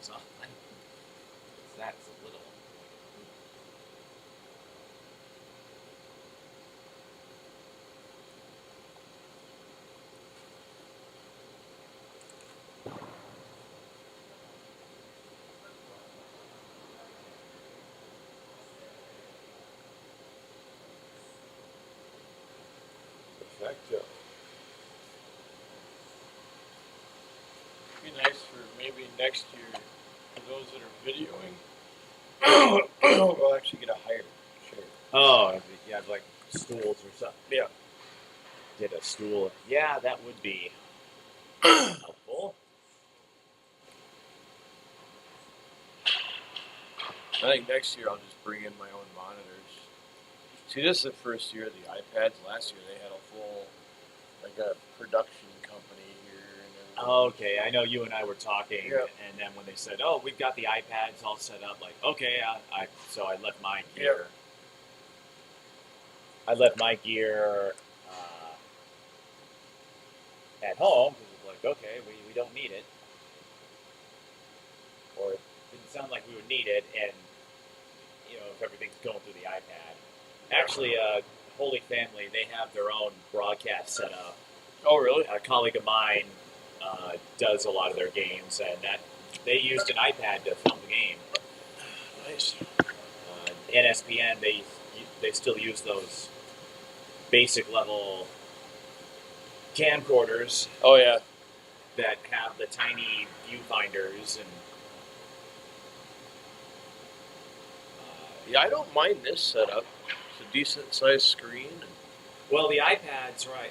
something. That's a little. Perfecto. Be nice for maybe next year for those that are videoing. We'll actually get a higher chair. Oh, yeah, like stools or something. Yeah. Get a stool. Yeah, that would be helpful. I think next year I'll just bring in my own monitors. See, this is the first year of the iPads. Last year they had a full, like a production company here and everything. Okay, I know you and I were talking, and then when they said, "Oh, we've got the iPads all set up," like, okay, so I left my gear. I left my gear at home because it was like, okay, we don't need it, or it didn't sound like we would need it, and if everything's going through the iPad. Actually, Holy Family, they have their own broadcast set up. Oh, really? A colleague of mine does a lot of their games, and they used an iPad to film the game. Nice. NSPN, they still use those basic level camcorders. Oh, yeah. That have the tiny viewfinders and. Yeah, I don't mind this setup. It's a decent sized screen. Well, the iPad's right.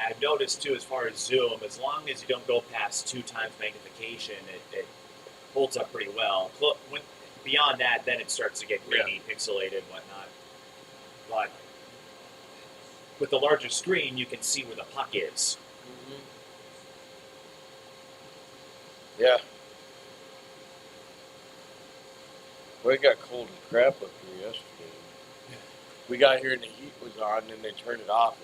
I've noticed too, as far as zoom, as long as you don't go past 2 times magnification, it holds up pretty well. Beyond that, then it starts to get grainy, pixelated, and whatnot. But with the larger screen, you can see where the puck is. Mm-hmm. Yeah. Well, it got cold as crap up here yesterday. We got here and the heat was on, and they turned it off.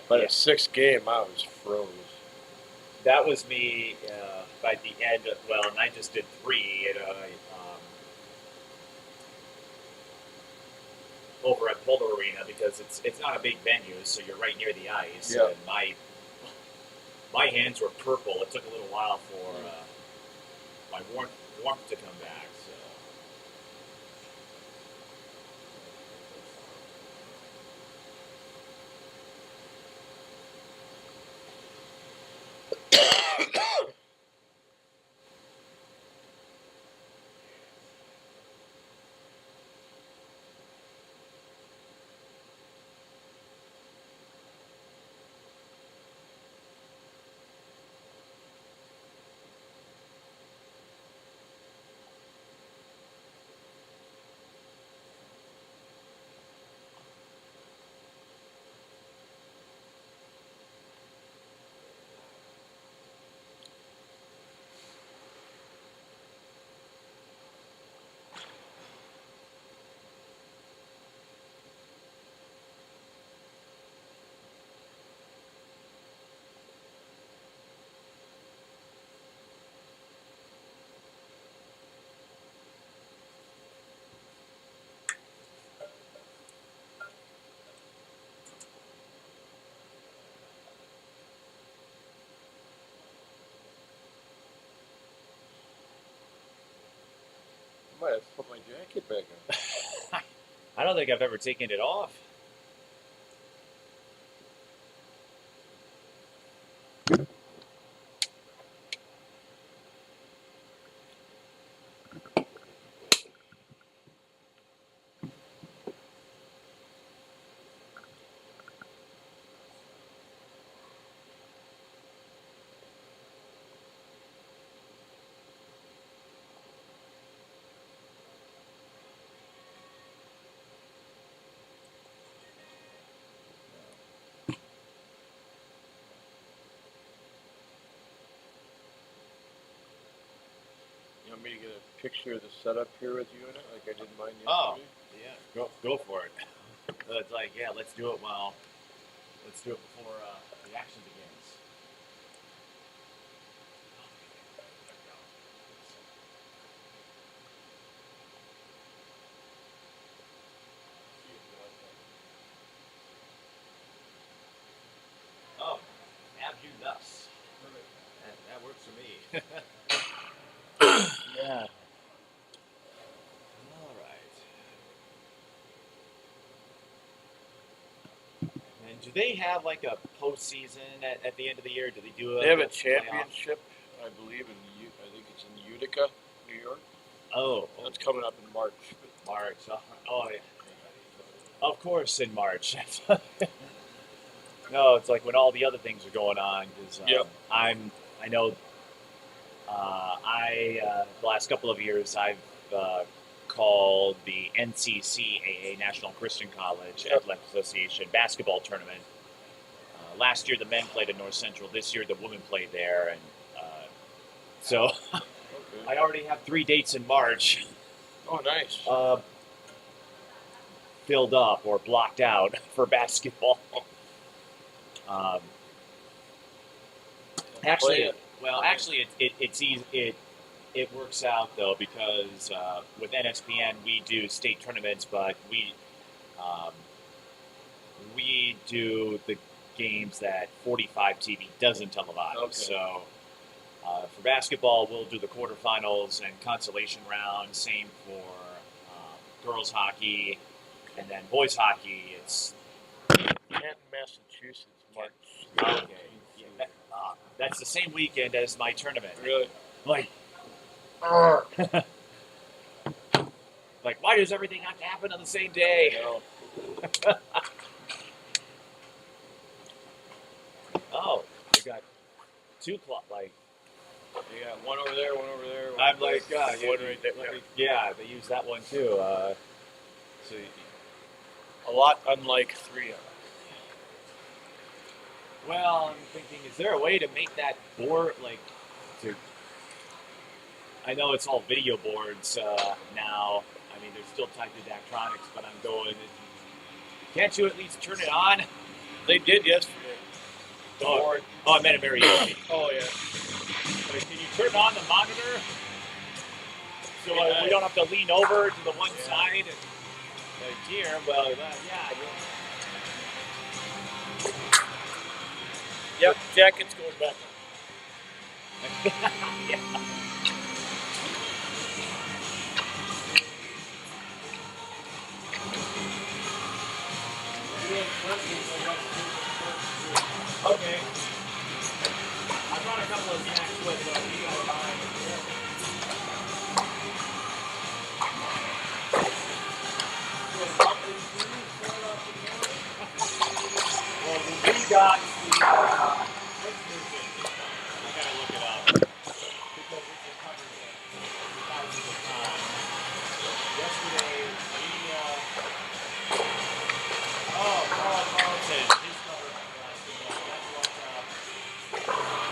But at 6th game, I was froze. That was me by the end of, and I just did 3 over at Polo Arena because it's not a big venue, so you're right near the ice. Yeah. And my hands were purple. It took a little while for my warmth to come back. So. I might have to put my jacket back on. I don't think I've ever taken it off. You want me to get a picture of the setup here with you in it, like I did mine yesterday? Oh, yeah, go for it. So it's like, let's do it before the action begins. do they have like a postseason at the end of the year? Do they do They have a playoff? championship, I believe, I think it's in Utica, New York. Oh, That's coming up in March. March. Oh, yeah. Of course, in March. No, it's like when all the other things are going on. Because Yep. I know. The last couple of years I've called the NCCAA National Christian College Yep. Athletic Association basketball tournament. Last year the men played at North Central. This year the women played there, and so Okay. I already have 3 dates in March. Oh, nice. Filled up or blocked out for basketball. Um, actually, it's easy. It works out though because with NSPN we do state tournaments, but um, we do the games that 45 TV doesn't televise. Okay. So for basketball, we'll do the quarterfinals and consolation round. Same for girls hockey, and then boys hockey. It's Canton, Massachusetts, March. okay. Yeah, that's the same weekend as my tournament. Really? Like, like, why does everything have to happen on the same day? No. Oh, we got 2 clubs. Like, They got one over there, one over there. One I'm over like, there, one right there. yeah, they use that one too. So, A lot unlike 3M. well, I'm thinking, is there a way to make that board to? I know it's all video boards now. I mean, they're still tied to Daktronics, but I'm going. Can't you at least turn it on? They did yesterday. The board. Oh, I meant a Mariotti. Oh, yeah. Like, can you turn on the monitor so we don't have to lean over to the one side? And, here, well, yeah. Yep, jacket's going back Yeah. Okay. I brought a couple of snacks with you guys buy. Well, we got the what's this? I gotta look it up because it's a cover thousands of times. Yesterday, Carl Carlton, his cover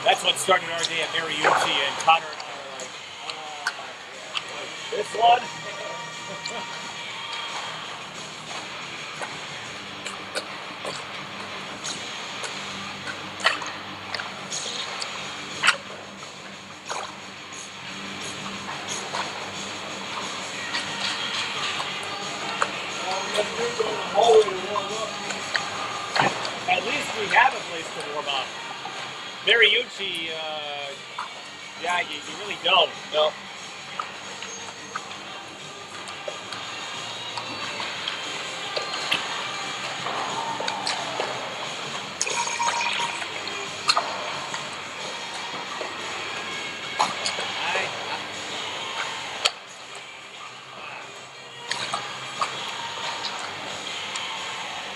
that's what started our day at Mariucci, and Connor and I are like, this one? At least we have a place to warm up. Mariucci, yeah, you really don't. No.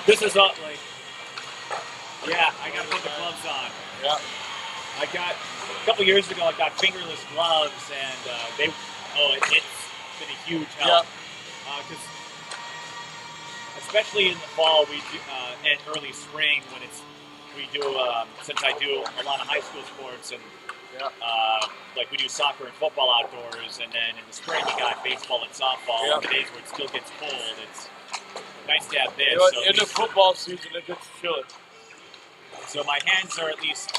This is up, like, yeah, I gotta put the gloves on. Yeah. I got, a couple years ago, I got fingerless gloves, and it's been a huge help. Because, especially in the fall, we do, and early spring, when we do, since I do a lot of high school sports, and like we do soccer and football outdoors, and then in the spring we got baseball and softball. On the days where it still gets cold, it's nice to have this. You know, in the football season, it gets chilly. So my hands are at least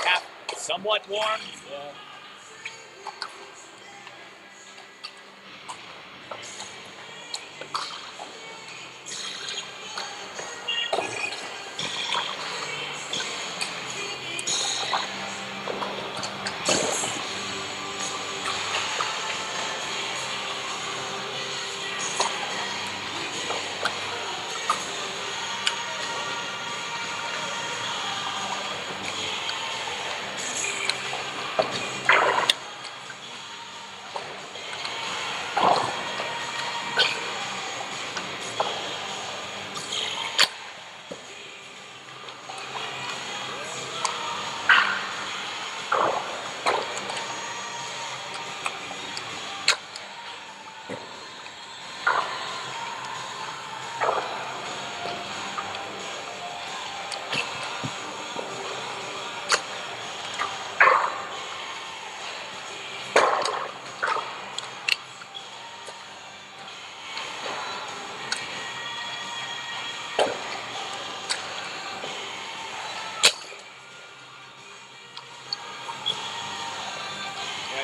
somewhat warm. Yeah.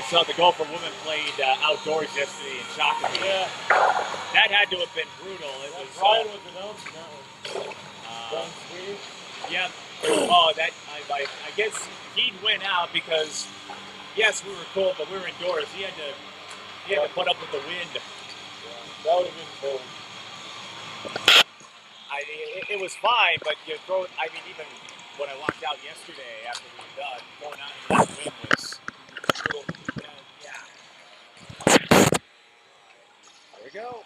So the Gopher women played outdoors yesterday in Shakopee. Yeah. That had to have been brutal. It was Brian was announcing that one. yeah. Oh, that I guess he'd win out because yes, we were cold, but we were indoors. He had to put up with the wind. Yeah, that would have been cold. It was fine, but you throw. I mean, even when I walked out yesterday after we were done, going out in that wind was brutal. Yeah. There we go.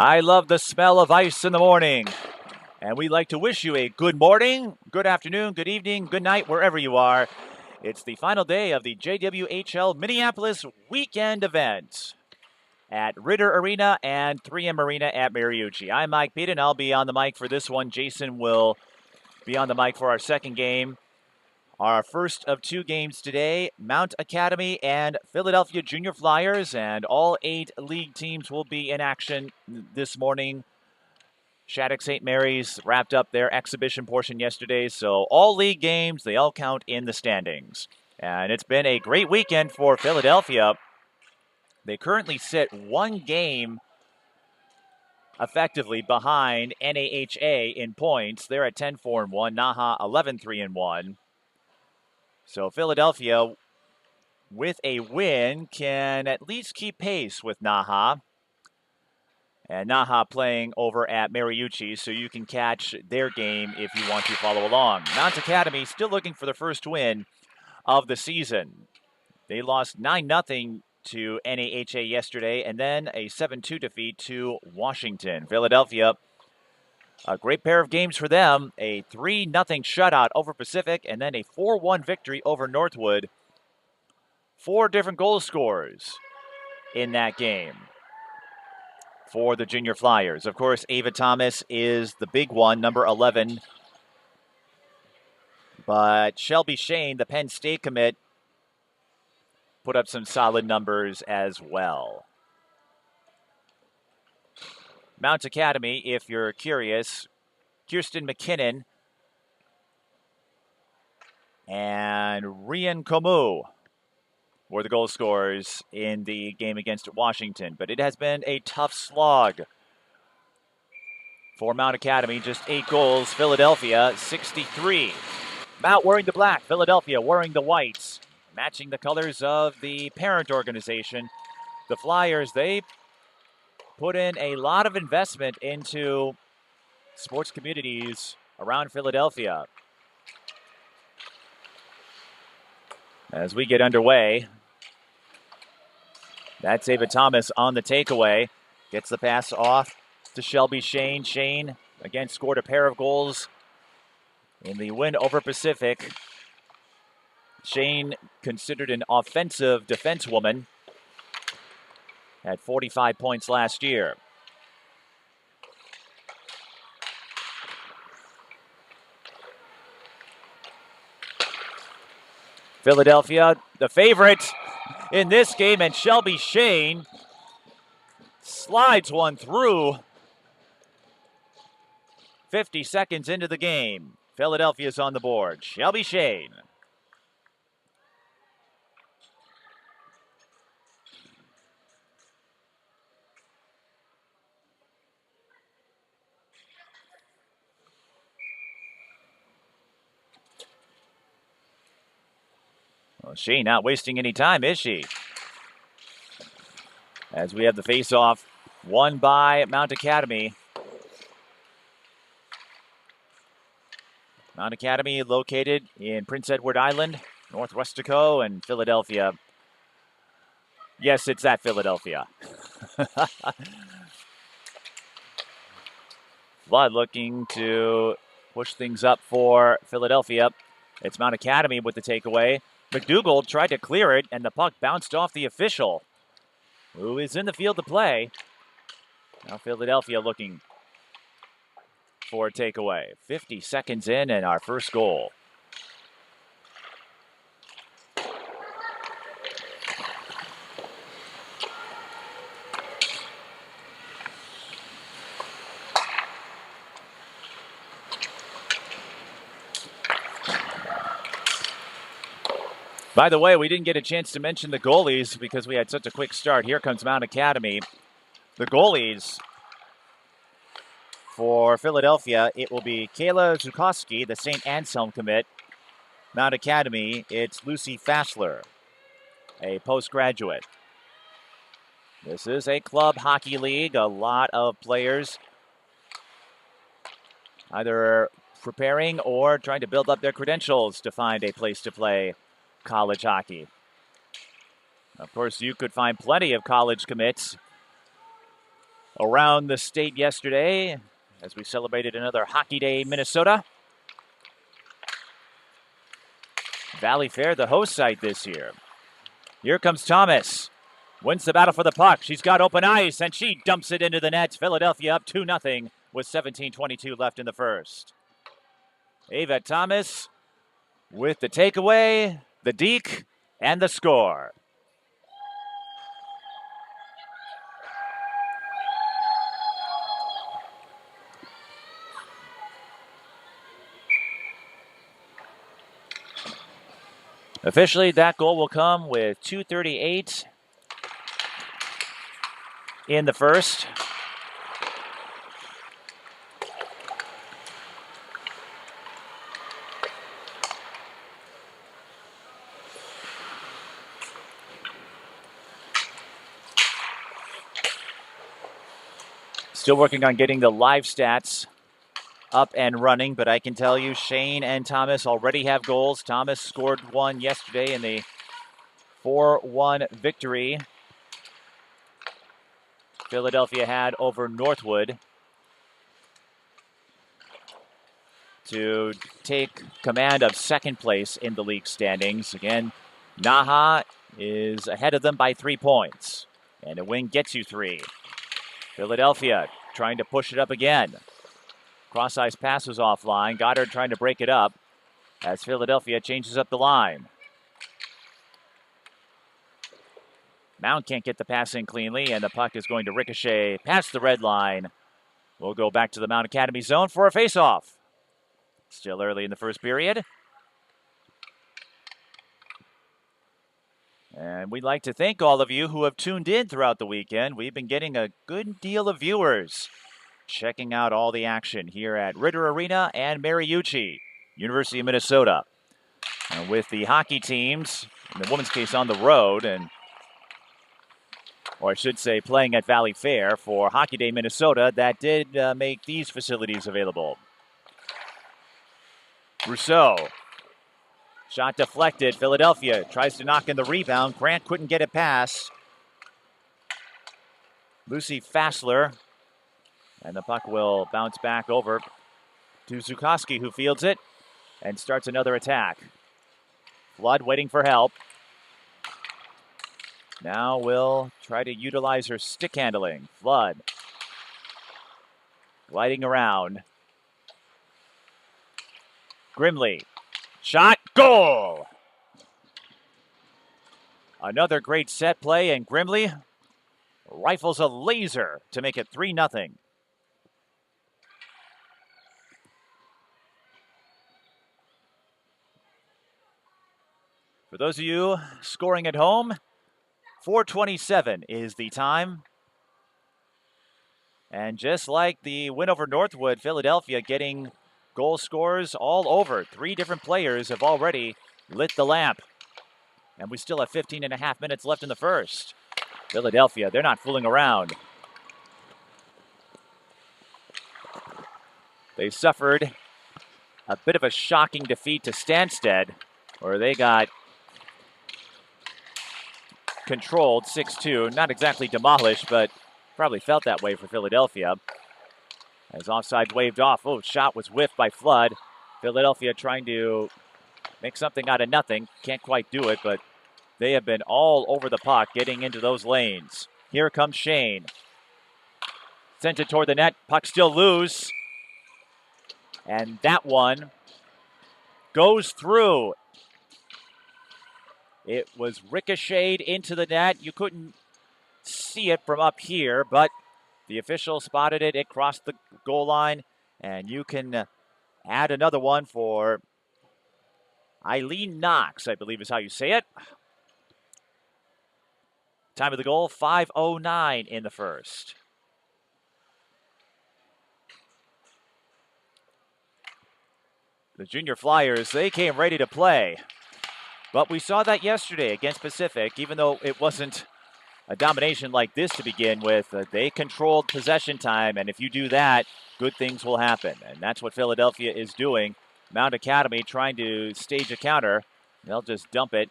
I love the smell of ice in the morning. And we'd like to wish you a good morning, good afternoon, good evening, good night, wherever you are. It's the final day of the JWHL Minneapolis weekend event at Ritter Arena and 3M Arena at Mariucci. I'm Mike Peden. I'll be on the mic for this one. Jason will be on the mic for our second game. Our first of two games today, Mount Academy and Philadelphia Junior Flyers, and all 8 league teams will be in action this morning. Shattuck St. Mary's wrapped up their exhibition portion yesterday, so all league games, they all count in the standings. And it's been a great weekend for Philadelphia. They currently sit one game effectively behind NAHA in points. They're at 10-4-1, Naha 11-3-1. So Philadelphia, with a win, can at least keep pace with Naha. And Naha playing over at Mariucci, so you can catch their game if you want to follow along. Mount Academy still looking for the first win of the season. They lost 9-0 to NAHA yesterday, and then a 7-2 defeat to Washington. Philadelphia, a great pair of games for them. A 3-0 shutout over Pacific, and then a 4-1 victory over Northwood. 4 different goal scorers in that game for the Junior Flyers. Of course, Ava Thomas is the big one, number 11. But Shelby Shane, the Penn State commit, put up some solid numbers as well. Mount Academy, if you're curious, Kirsten McKinnon and Rian Comu were the goal scorers in the game against Washington. But it has been a tough slog for Mount Academy. Just 8 goals. Philadelphia, 63. Mount wearing the black. Philadelphia wearing the whites. Matching the colors of the parent organization. The Flyers, they put in a lot of investment into sports communities around Philadelphia. As we get underway, that's Ava Thomas on the takeaway. Gets the pass off to Shelby Shane. Shane, again, scored a pair of goals in the win over Pacific. Shane, considered an offensive defensewoman, had 45 points last year. Philadelphia, the favorite in this game, and Shelby Shane slides one through. 50 seconds into the game. Philadelphia's on the board. Shelby Shane. Well, Shane not wasting any time, is she? As we have the face-off won by Mount Academy. Mount Academy located in Prince Edward Island, North Rustico, and Philadelphia. Yes, it's at Philadelphia. Flood looking to push things up for Philadelphia. It's Mount Academy with the takeaway. McDougall tried to clear it, and the puck bounced off the official, who is in the field to play. Now Philadelphia looking for a takeaway. 50 seconds in and our first goal. By the way, we didn't get a chance to mention the goalies because we had such a quick start. Here comes Mount Academy. The goalies for Philadelphia, it will be Kayla Zukowski, the St. Anselm commit. Mount Academy, it's Lucy Fassler, a postgraduate. This is a club hockey league. A lot of players either preparing or trying to build up their credentials to find a place to play college hockey. Of course, you could find plenty of college commits around the state yesterday as we celebrated another Hockey Day in Minnesota. Valley Fair, the host site this year. Here comes Thomas. Wins the battle for the puck. She's got open ice, and she dumps it into the net. Philadelphia up 2-0 with 17:22 left in the first. Ava Thomas with the takeaway, the deke, and the score. Officially, that goal will come with 2:38 in the first. Still working on getting the live stats up and running, but I can tell you Shane and Thomas already have goals. Thomas scored one yesterday in the 4-1 victory Philadelphia had over Northwood to take command of second place in the league standings. Again, Naha is ahead of them by 3 points, and a win gets you 3. Philadelphia trying to push it up again. Cross-ice pass was offline. Goddard trying to break it up as Philadelphia changes up the line. Mount can't get the pass in cleanly, and the puck is going to ricochet past the red line. We'll go back to the Mount Academy zone for a face-off. Still early in the first period. And we'd like to thank all of you who have tuned in throughout the weekend. We've been getting a good deal of viewers checking out all the action here at Ritter Arena and Mariucci, University of Minnesota. And with the hockey teams, in the women's case on the road, or I should say playing at Valley Fair for Hockey Day Minnesota, that did make these facilities available. Rousseau. Shot deflected. Philadelphia tries to knock in the rebound. Grant couldn't get it past Lucy Fassler. And the puck will bounce back over to Zukowski, who fields it and starts another attack. Flood waiting for help. Now will try to utilize her stick handling. Flood gliding around. Grimley. Shot, goal! Another great set play, and Grimley rifles a laser to make it 3-0. For those of you scoring at home, 4:27 is the time. And just like the win over Northwood, Philadelphia getting goal scorers all over. 3 different players have already lit the lamp. And we still have 15.5 minutes left in the first. Philadelphia, they're not fooling around. They suffered a bit of a shocking defeat to Stansted, where they got controlled 6-2. Not exactly demolished, but probably felt that way for Philadelphia. As offside waved off. Oh, shot was whiffed by Flood. Philadelphia trying to make something out of nothing. Can't quite do it, but they have been all over the puck, getting into those lanes. Here comes Shane. Sent it toward the net. Puck still loose. And that one goes through. It was ricocheted into the net. You couldn't see it from up here, but the official spotted it. It crossed the goal line, and you can add another one for Eileen Knox, I believe is how you say it. Time of the goal, 5:09 in the first. The Junior Flyers, they came ready to play. But we saw that yesterday against Pacific, even though it wasn't a domination like this to begin with. They controlled possession time, and if you do that, good things will happen. And that's what Philadelphia is doing. Mount Academy trying to stage a counter. They'll just dump it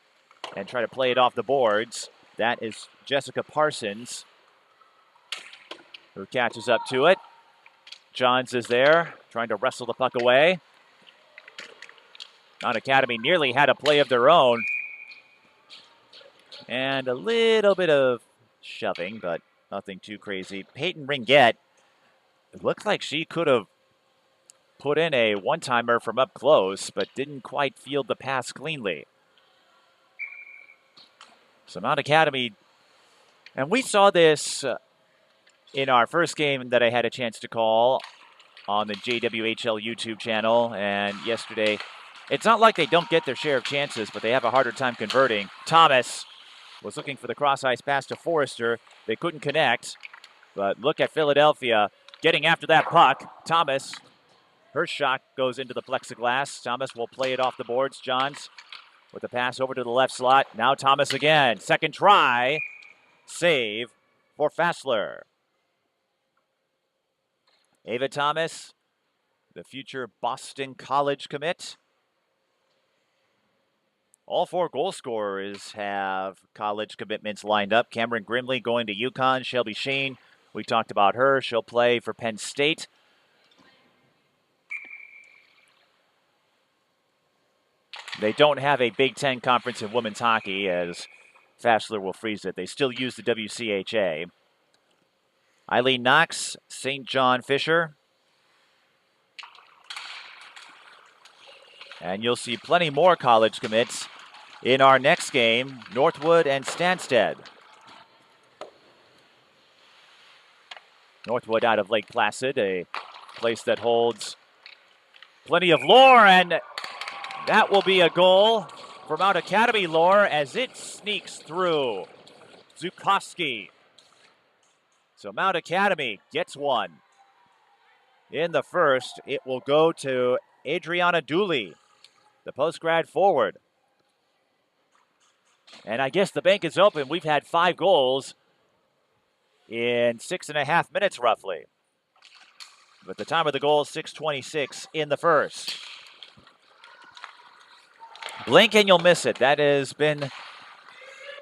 and try to play it off the boards. That is Jessica Parsons, who catches up to it. Johns is there, trying to wrestle the puck away. Mount Academy nearly had a play of their own. And a little bit of shoving, but nothing too crazy. Peyton Ringette, it looked like she could have put in a one-timer from up close, but didn't quite field the pass cleanly. So Mount Academy, and we saw this in our first game that I had a chance to call on the JWHL YouTube channel, and yesterday. It's not like they don't get their share of chances, but they have a harder time converting. Thomas was looking for the cross-ice pass to Forrester. They couldn't connect, but look at Philadelphia getting after that puck. Thomas, her shot goes into the plexiglass. Thomas will play it off the boards. Johns with the pass over to the left slot. Now Thomas again. Second try. Save for Fassler. Ava Thomas, the future Boston College commit. All four goal scorers have college commitments lined up. Cameron Grimley going to UConn. Shelby Sheen, we talked about her. She'll play for Penn State. They don't have a Big Ten conference in women's hockey, as Fassler will freeze it. They still use the WCHA. Eileen Knox, St. John Fisher. And you'll see plenty more college commits in our next game, Northwood and Stansted. Northwood out of Lake Placid, a place that holds plenty of lore, and that will be a goal for Mount Academy lore as it sneaks through. Zukowski. So Mount Academy gets one. In the first, it will go to Adriana Dooley, the post-grad forward. And I guess the bank is open. We've had 5 goals in 6.5 minutes, roughly. But the time of the goal is 6:26 in the first. Blink and you'll miss it. That has been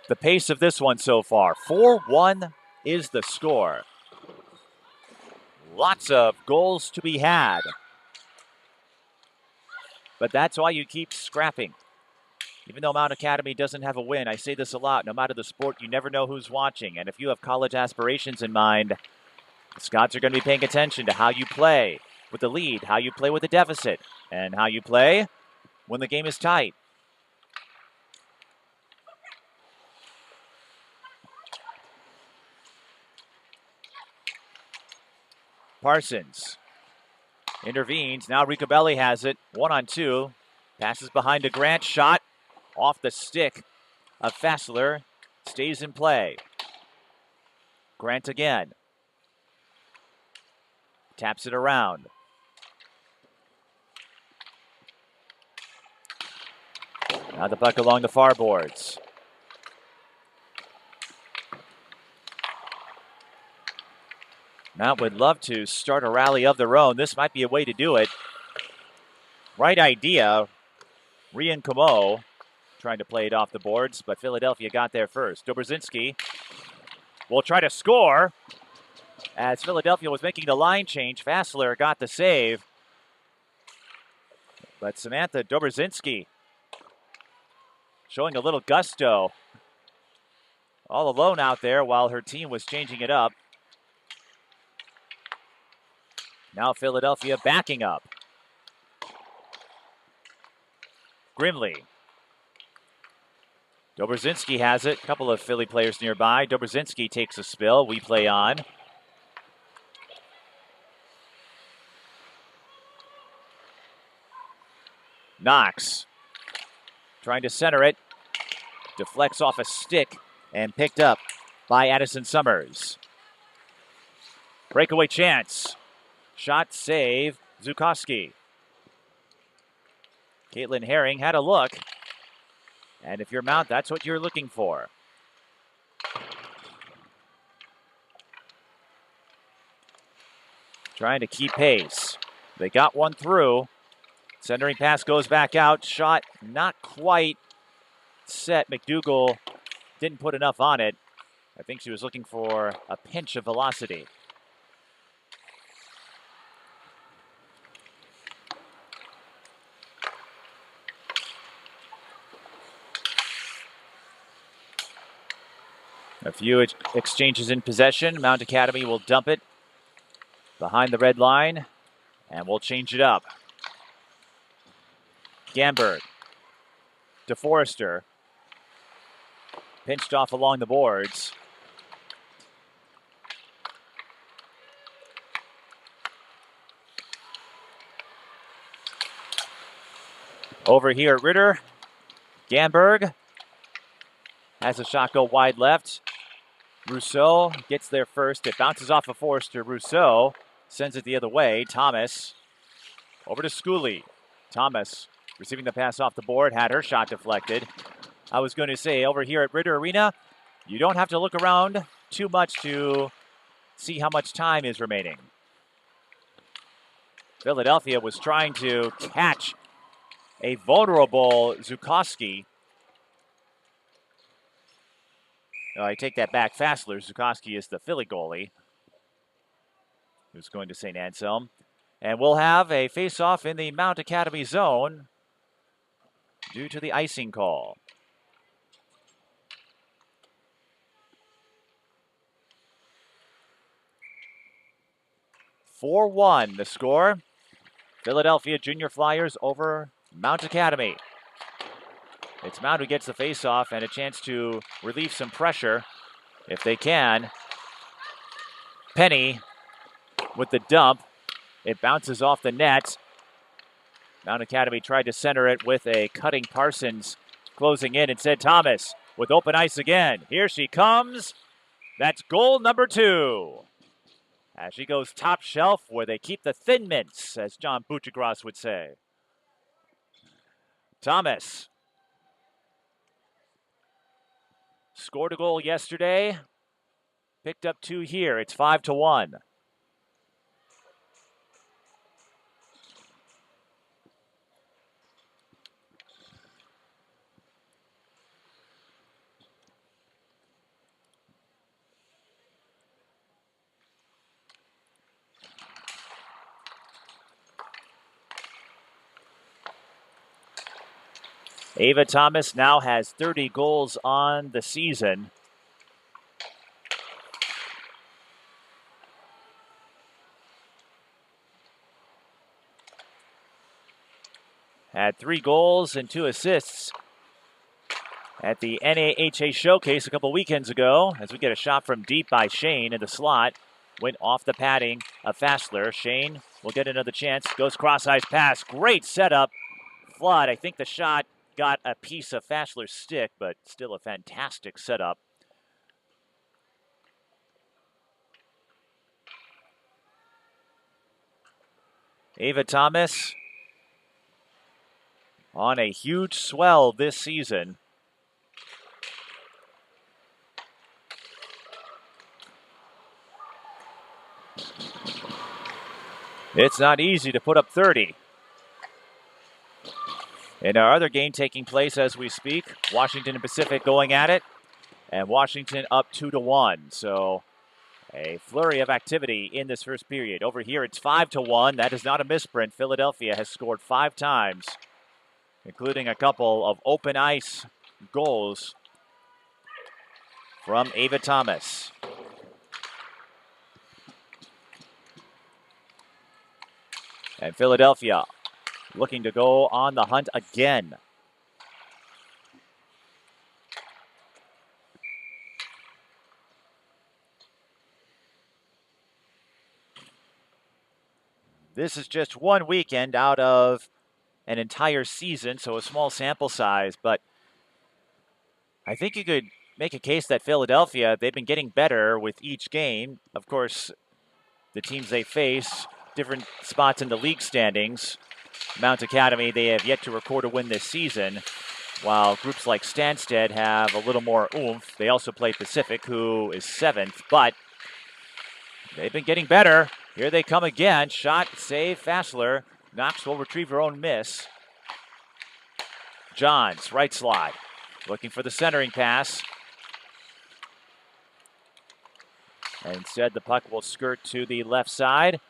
the pace of this one so far. 4-1 is the score. Lots of goals to be had. But that's why you keep scrapping. Even though Mount Academy doesn't have a win, I say this a lot, no matter the sport, you never know who's watching. And if you have college aspirations in mind, the scouts are going to be paying attention to how you play with the lead, how you play with the deficit, and how you play when the game is tight. Parsons intervenes. Now Ricabelli has it. 1-on-2. Passes behind to Grant. Shot off the stick of Fassler. Stays in play. Grant again. Taps it around. Now the puck along the far boards. Mount would love to start a rally of their own. This might be a way to do it. Right idea. Rian Comeau trying to play it off the boards, but Philadelphia got there first. Dobrzinski will try to score as Philadelphia was making the line change. Fassler got the save. But Samantha Dobrzinski showing a little gusto. All alone out there while her team was changing it up. Now Philadelphia backing up. Grimley. Dobrzinski has it. A couple of Philly players nearby. Dobrzinski takes a spill. We play on. Knox trying to center it. Deflects off a stick and picked up by Addison Summers. Breakaway chance. Shot save, Zukowski. Caitlin Herring had a look. And if you're Mount, that's what you're looking for. Trying to keep pace. They got one through. Centering pass goes back out. Shot not quite set. McDougal didn't put enough on it. I think she was looking for a pinch of velocity. A few exchanges in possession. Mount Academy will dump it behind the red line, and we'll change it up. Gamberg to Forrester. Pinched off along the boards. Over here at Ritter. Gamberg has a shot go wide left. Rousseau gets there first. It bounces off of Forrester. Rousseau sends it the other way. Thomas over to Schooley. Thomas receiving the pass off the board, had her shot deflected. I was going to say, over here at Ritter Arena, you don't have to look around too much to see how much time is remaining. Philadelphia was trying to catch a vulnerable Zukowski. I take that back. Fassler. Zukowski is the Philly goalie who's going to St. Anselm. And we'll have a face-off in the Mount Academy zone due to the icing call. (4-1) the score. Philadelphia Junior Flyers over Mount Academy. It's Mount who gets the face-off and a chance to relieve some pressure if they can. Penny with the dump. It bounces off the net. Mount Academy tried to center it with a cutting Parsons closing in. Instead, Thomas with open ice again. Here she comes. That's goal number 2. As she goes top shelf where they keep the thin mints, as John Buchagras would say. Thomas scored a goal yesterday. Picked up 2 here. It's 5-1. Ava Thomas now has 30 goals on the season. Had 3 goals and 2 assists at the NAHA Showcase a couple weekends ago as we get a shot from deep by Shane in the slot. Went off the padding of Fassler. Shane will get another chance. Goes cross-ice pass. Great setup. Flood. I think the shot got a piece of Fassler's stick, but still a fantastic setup. Ava Thomas on a huge swell this season. It's not easy to put up 30. In our other game taking place as we speak, Washington and Pacific going at it, and Washington up 2-1. So a flurry of activity in this first period. Over here, it's 5-1. That is not a misprint. Philadelphia has scored 5 times, including a couple of open ice goals from Ava Thomas. And Philadelphia looking to go on the hunt again. This is just one weekend out of an entire season, so a small sample size, but I think you could make a case that Philadelphia, they've been getting better with each game. Of course, the teams they face, different spots in the league standings. Mount Academy, they have yet to record a win this season, while groups like Stansted have a little more oomph. They also play Pacific, who is 7th, but they've been getting better. Here they come again. Shot, save, Fassler. Knox will retrieve her own miss. Johns, right slot, looking for the centering pass. And instead, the puck will skirt to the left side.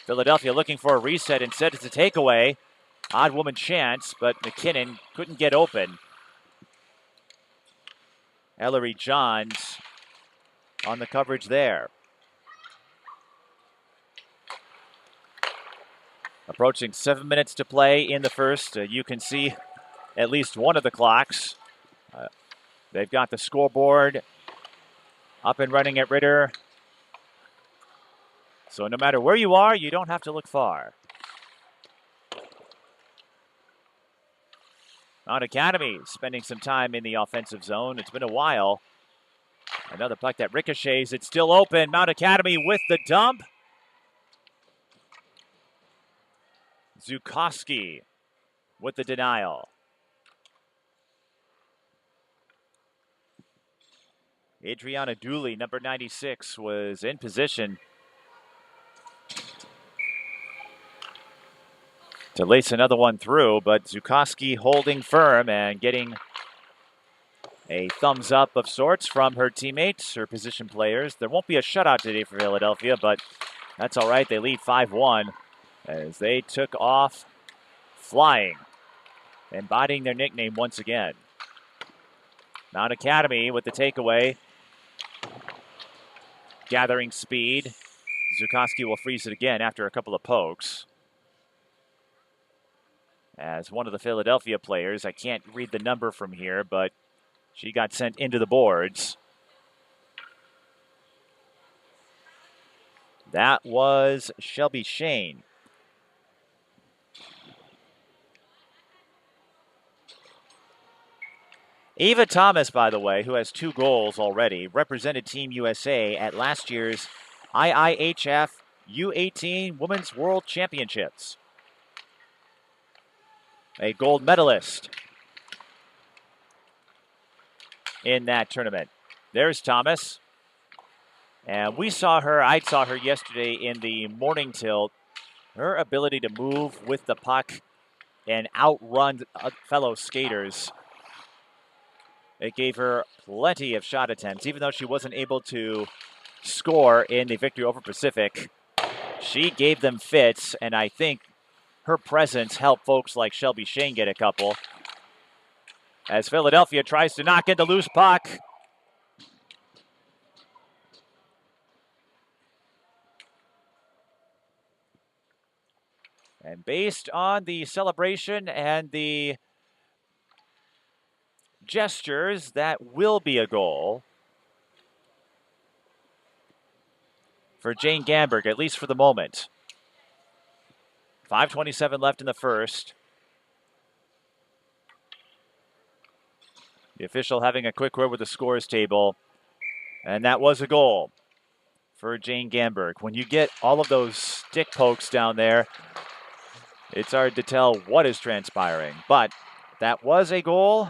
Philadelphia looking for a reset. Instead, it's a takeaway. Odd woman chance, but McKinnon couldn't get open. Ellery Johns on the coverage there. Approaching 7 minutes to play in the first. You can see at least one of the clocks. They've got the scoreboard up and running at Ritter. So no matter where you are, you don't have to look far. Mount Academy spending some time in the offensive zone. It's been a while. Another puck that ricochets. It's still open. Mount Academy with the dump. Zukowski with the denial. Adriana Dooley, number 96, was in position to lace another one through, but Zukowski holding firm and getting a thumbs up of sorts from her teammates, her position players. There won't be a shutout today for Philadelphia, but that's all right. They lead 5-1 as they took off flying, embodying their nickname once again. Mount Academy with the takeaway. Gathering speed. Zukowski will freeze it again after a couple of pokes. As one of the Philadelphia players, I can't read the number from here, but she got sent into the boards. That was Shelby Shane. Ava Thomas, by the way, who has 2 goals already, represented Team USA at last year's IIHF U18 Women's World Championships. A gold medalist in that tournament. There's Thomas. And I saw her yesterday in the morning tilt. Her ability to move with the puck and outrun fellow skaters. It gave her plenty of shot attempts, even though she wasn't able to score in the victory over Pacific. She gave them fits, and I think her presence helped folks like Shelby Shane get a couple. As Philadelphia tries to knock in the loose puck. And based on the celebration and the gestures, that will be a goal for Jane Gamberg, at least for the moment. 5:27 left in the first. The official having a quick word with the scores table, and that was a goal for Jane Gamberg. When you get all of those stick pokes down there, it's hard to tell what is transpiring, but that was a goal,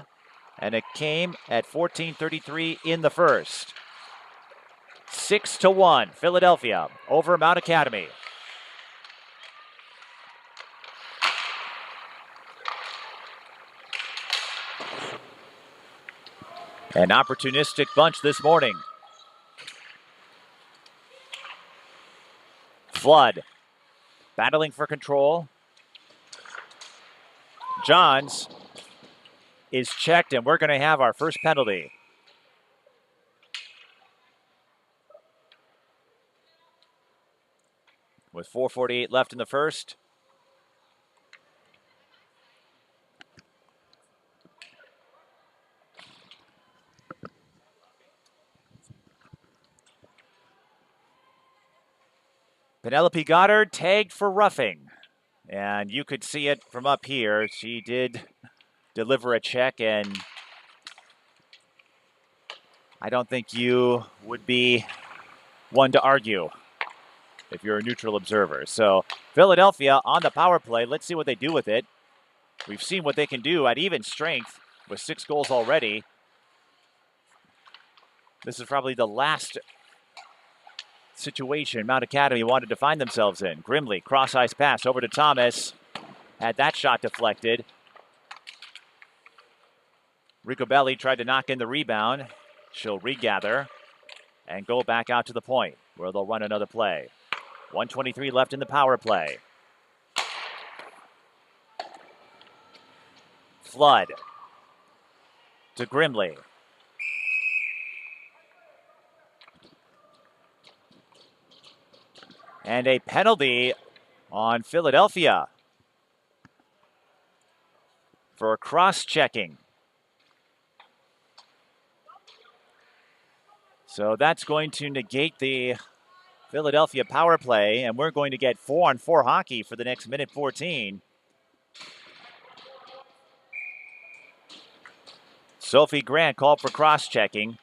and it came at 14:33 in the first. 6-1, Philadelphia over Mount Academy. An opportunistic bunch this morning. Flood battling for control. Johns is checked, and we're going to have our first penalty. With 4:48 left in the first. Penelope Goddard tagged for roughing. And you could see it from up here. She did deliver a check, and I don't think you would be one to argue if you're a neutral observer. So Philadelphia on the power play. Let's see what they do with it. We've seen what they can do at even strength with 6 goals already. This is probably the last situation Mount Academy wanted to find themselves in. Grimley, cross-ice pass over to Thomas. Had that shot deflected. Ricobelli tried to knock in the rebound. She'll regather and go back out to the point where they'll run another play. 1:23 left in the power play. Flood to Grimley. And a penalty on Philadelphia for cross-checking. So that's going to negate the Philadelphia power play, and we're going to get 4-on-4 hockey for the next minute 14. Sophie Grant called for cross-checking.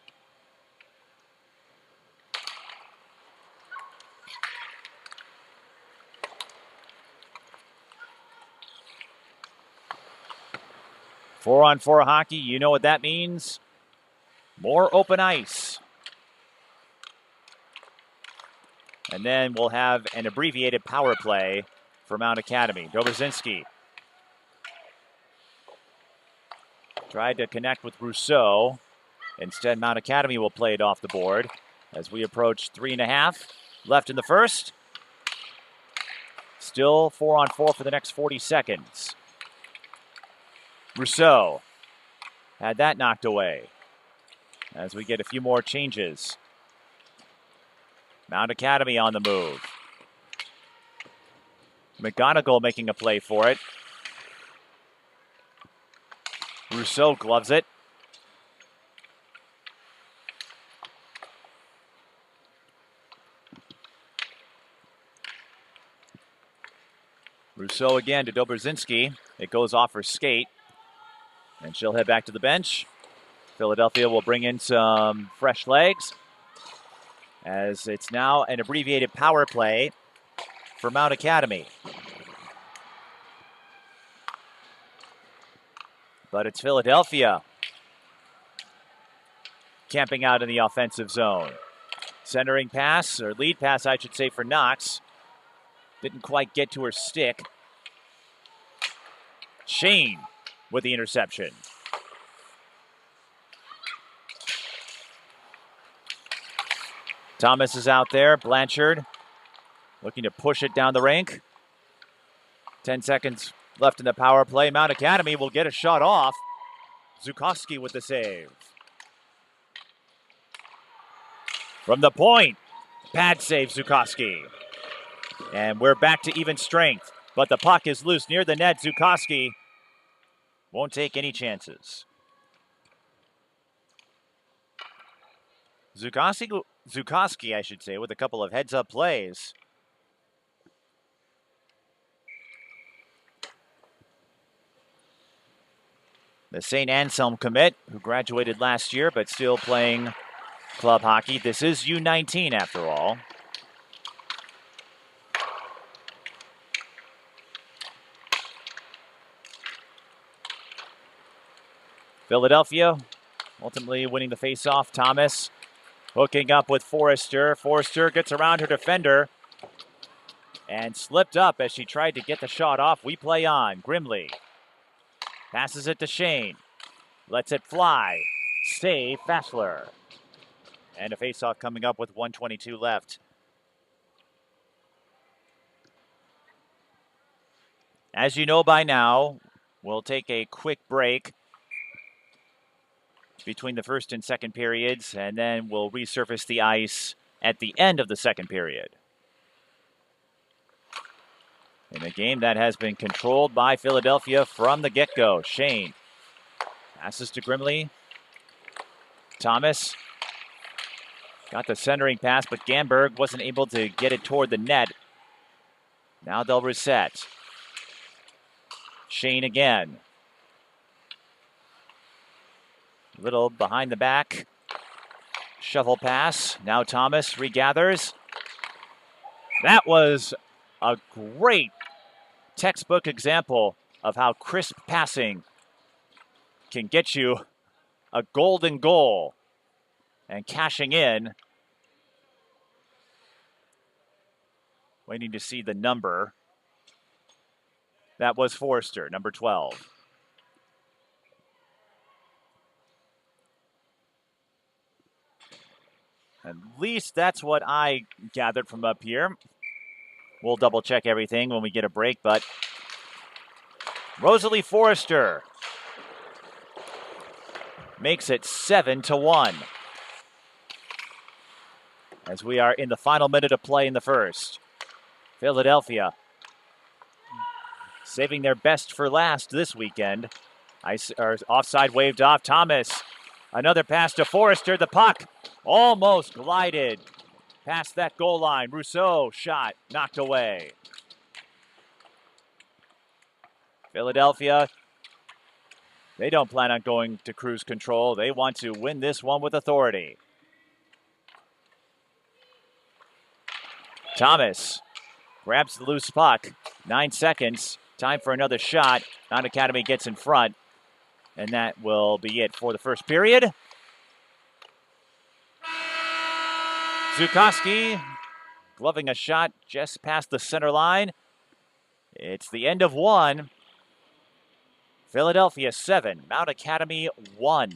Four-on-4 hockey, you know what that means. More open ice. And then we'll have an abbreviated power play for Mount Academy. Dobrzinski tried to connect with Rousseau. Instead, Mount Academy will play it off the board as we approach 3.5 left in the first. Still 4-on-4 for the next 40 seconds. Rousseau had that knocked away as we get a few more changes. Mount Academy on the move. McGonigal making a play for it. Rousseau gloves it. Rousseau again to Dobrzinski. It goes off her skate. And she'll head back to the bench. Philadelphia will bring in some fresh legs, as it's now an abbreviated power play for Mount Academy. But it's Philadelphia camping out in the offensive zone. Centering pass, or lead pass, I should say, for Knox. Didn't quite get to her stick. Shane with the interception. Thomas is out there. Blanchard looking to push it down the rink. 10 seconds left in the power play. Mount Academy will get a shot off. Zukowski with the save. From the point, pad save Zukowski. And we're back to even strength. But the puck is loose near the net. Zukowski won't take any chances. Zukowski, I should say, with a couple of heads-up plays. The St. Anselm commit, who graduated last year but still playing club hockey. This is U19 after all. Philadelphia ultimately winning the faceoff. Thomas hooking up with Forrester. Forrester gets around her defender and slipped up as she tried to get the shot off. We play on. Grimley passes it to Shane. Lets it fly. Save Fassler. And a faceoff coming up with 1:22 left. As you know by now, we'll take a quick break between the first and second periods, and then we'll resurface the ice at the end of the second period. In a game that has been controlled by Philadelphia from the get-go. Shane passes to Grimley. Thomas got the centering pass, but Gamberg wasn't able to get it toward the net. Now they'll reset. Shane again. Little behind the back. Shovel pass. Now Thomas regathers. That was a great textbook example of how crisp passing can get you a golden goal. And cashing in. Waiting to see the number. That was Forrester, number 12. At least that's what I gathered from up here. We'll double check everything when we get a break, but Rosalie Forrester makes it 7-1. As we are in the final minute of play in the first. Philadelphia saving their best for last this weekend. Offside waved off. Thomas, another pass to Forrester. The puck almost glided past that goal line. Rousseau shot knocked away. Philadelphia, they don't plan on going to cruise control. They want to win this one with authority. Thomas grabs the loose puck. 9 seconds. Time for another shot. Mount Academy gets in front. And that will be it for the first period. Zukowski gloving a shot just past the center line. It's the end of one. Philadelphia 7, Mount Academy 1.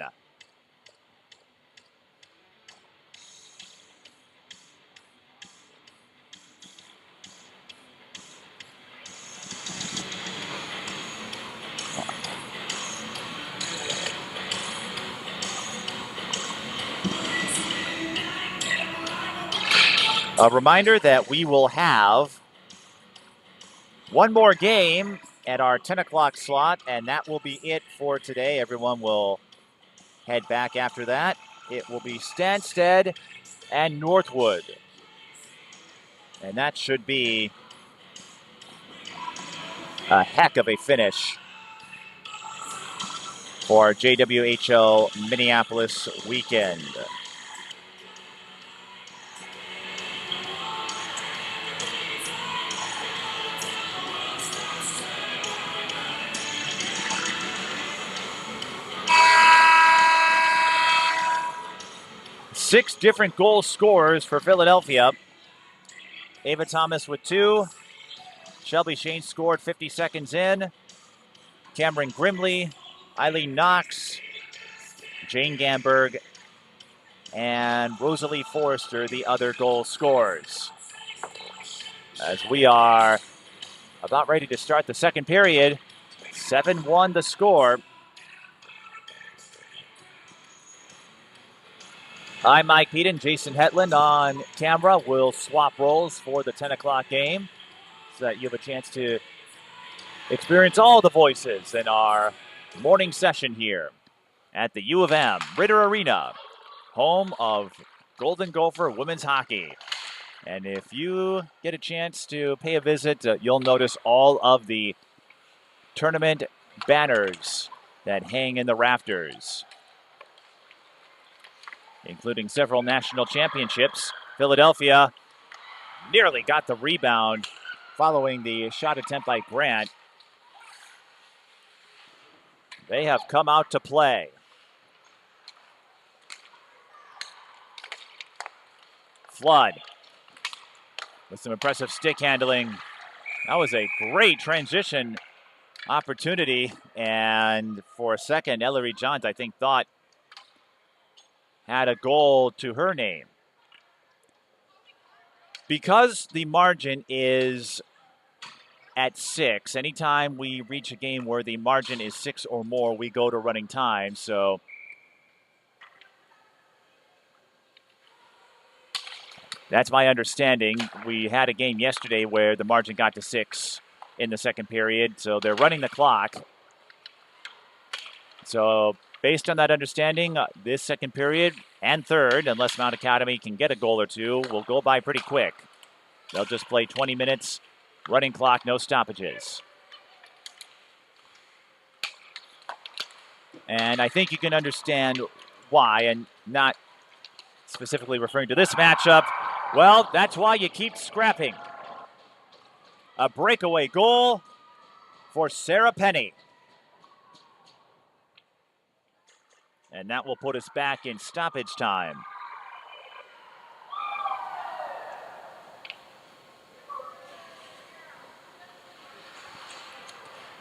A reminder that we will have one more game at our 10 o'clock slot, and that will be it for today. Everyone will head back after that. It will be Stansted and Northwood. And that should be a heck of a finish for our JWHL Minneapolis weekend. Six different goal scorers for Philadelphia. Ava Thomas with 2. Shelby Shane scored 50 seconds in. Cameron Grimley, Eileen Knox, Jane Gamberg, and Rosalie Forrester, the other goal scorers. As we are about ready to start the second period, 7-1 the score. I'm Mike Peden, Jason Hetland on camera. We'll swap roles for the 10 o'clock game so that you have a chance to experience all the voices in our morning session here at the U of M Ritter Arena, home of Golden Gopher women's hockey. And if you get a chance to pay a visit, you'll notice all of the tournament banners that hang in the rafters, including several national championships. Philadelphia nearly got the rebound following the shot attempt by Grant. They have come out to play. Flood with some impressive stick handling. That was a great transition opportunity. And for a second, Ellery Johns, I think, thought had a goal to her name. Because the margin is at 6, anytime we reach a game where the margin is 6 or more, we go to running time. So that's my understanding. We had a game yesterday where the margin got to 6 in the second period, so they're running the clock. So based on that understanding, this second period and third, unless Mount Academy can get a goal or two, will go by pretty quick. They'll just play 20 minutes, running clock, no stoppages. And I think you can understand why, and not specifically referring to this matchup. Well, that's why you keep scrapping. A breakaway goal for Sarah Penny. And that will put us back in stoppage time.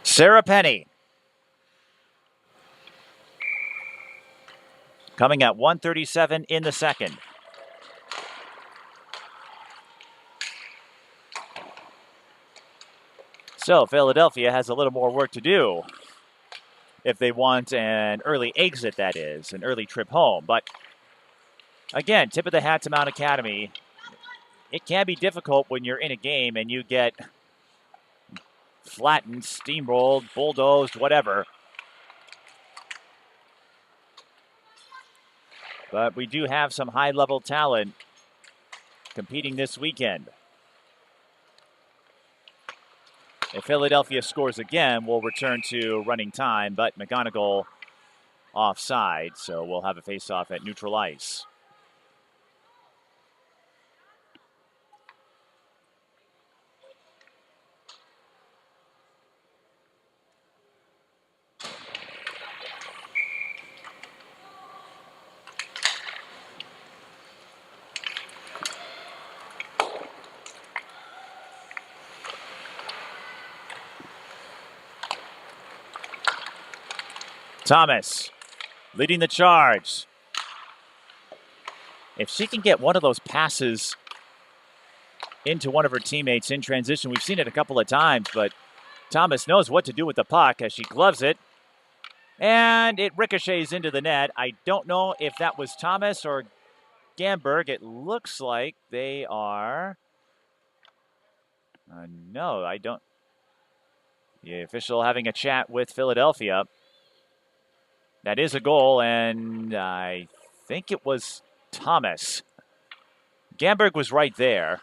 Sarah Penny coming at 1:37 in the second. So Philadelphia has a little more work to do if they want an early exit, that is, an early trip home. But again, tip of the hat to Mount Academy. It can be difficult when you're in a game and you get flattened, steamrolled, bulldozed, whatever. But we do have some high-level talent competing this weekend. If Philadelphia scores again, we'll return to running time, but McGonigal offside, so we'll have a face-off at neutral ice. Thomas leading the charge. If she can get one of those passes into one of her teammates in transition, we've seen it a couple of times, but Thomas knows what to do with the puck as she gloves it. And it ricochets into the net. I don't know if that was Thomas or Gamberg. It looks like they are... no, I don't... The official having a chat with Philadelphia. That is a goal, and I think it was Thomas. Gamberg was right there.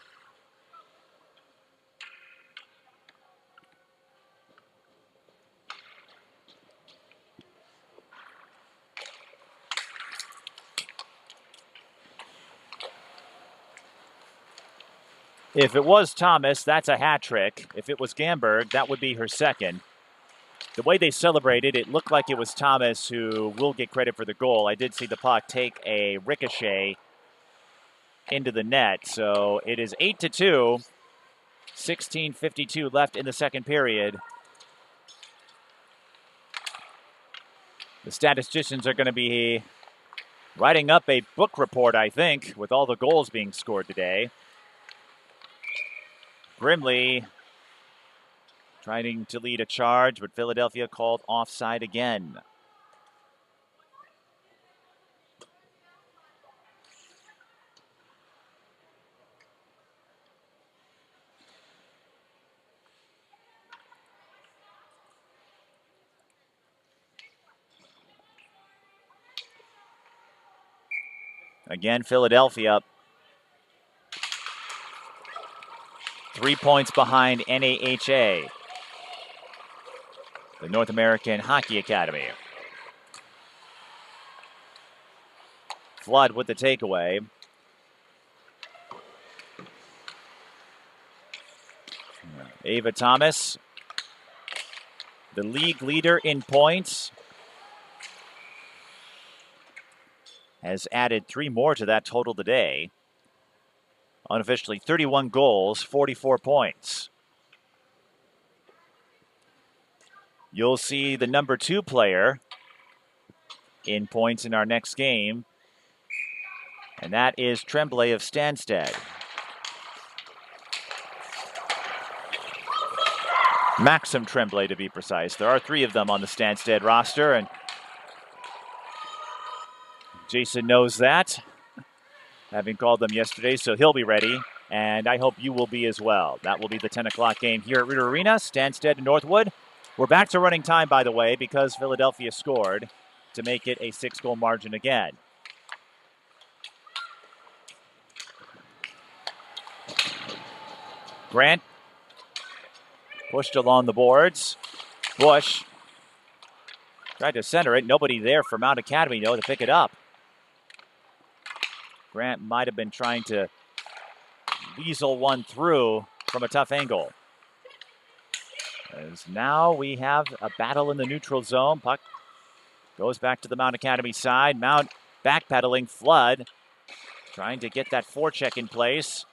If it was Thomas, that's a hat trick. If it was Gamberg, that would be her second. The way they celebrated, it looked like it was Thomas who will get credit for the goal. I did see the puck take a ricochet into the net. So it is 8-2, 16:52 left in the second period. The statisticians are going to be writing up a book report, I think, with all the goals being scored today. Brimley trying to lead a charge, but Philadelphia called offside again. Again, Philadelphia 3 points behind NAHA, the North American Hockey Academy. Flood with the takeaway. Ava Thomas, the league leader in points, has added 3 more to that total today. Unofficially, 31 goals, 44 points. You'll see the number 2 player in points in our next game, and that is Tremblay of Stansted. Maxim Tremblay, to be precise. There are 3 of them on the Stansted roster, and Jason knows that, having called them yesterday, so he'll be ready, and I hope you will be as well. That will be the 10 o'clock game here at Ritter Arena, Stansted and Northwood. We're back to running time, by the way, because Philadelphia scored to make it a 6-goal margin again. Grant pushed along the boards. Bush Tried to center it. Nobody there for Mount Academy, though, to pick it up. Grant might have been trying to weasel one through from a tough angle. As now we have a battle in the neutral zone. Puck goes back to the Mount Academy side. Mount backpedaling. Flood trying to get that forecheck in place.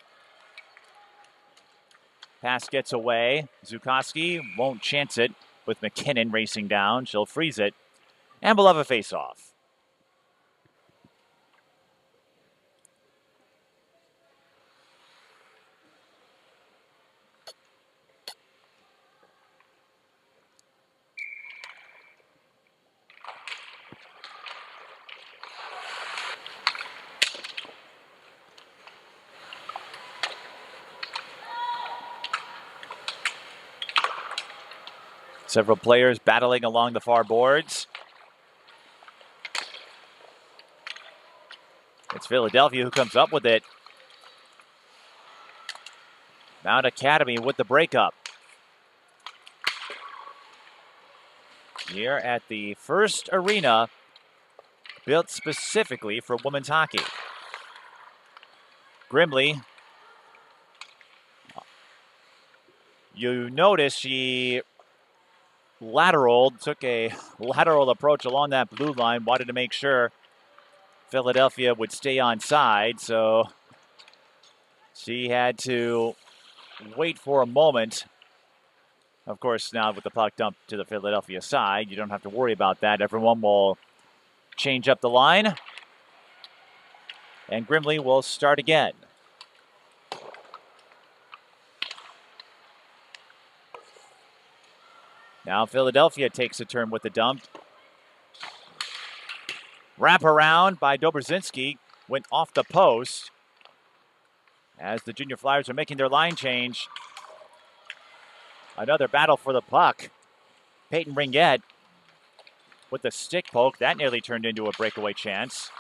Pass gets away. Zukoski won't chance it with McKinnon racing down. She'll freeze it. And we'll have a face-off. Several players battling along the far boards. It's Philadelphia who comes up with it. Mount Academy with the breakup. Here at the first arena built specifically for women's hockey. Grimley. You notice she took a lateral approach along that blue line, wanted to make sure Philadelphia would stay on side, so she had to wait for a moment. Of course, now with the puck dumped to the Philadelphia side, you don't have to worry about that. Everyone will change up the line, and Grimley will start again. Now Philadelphia takes a turn with the dump. Wrap around by Dobrzinski. Went off the post as the Junior Flyers are making their line change. Another battle for the puck. Peyton Ringette with the stick poke. That nearly turned into a breakaway chance.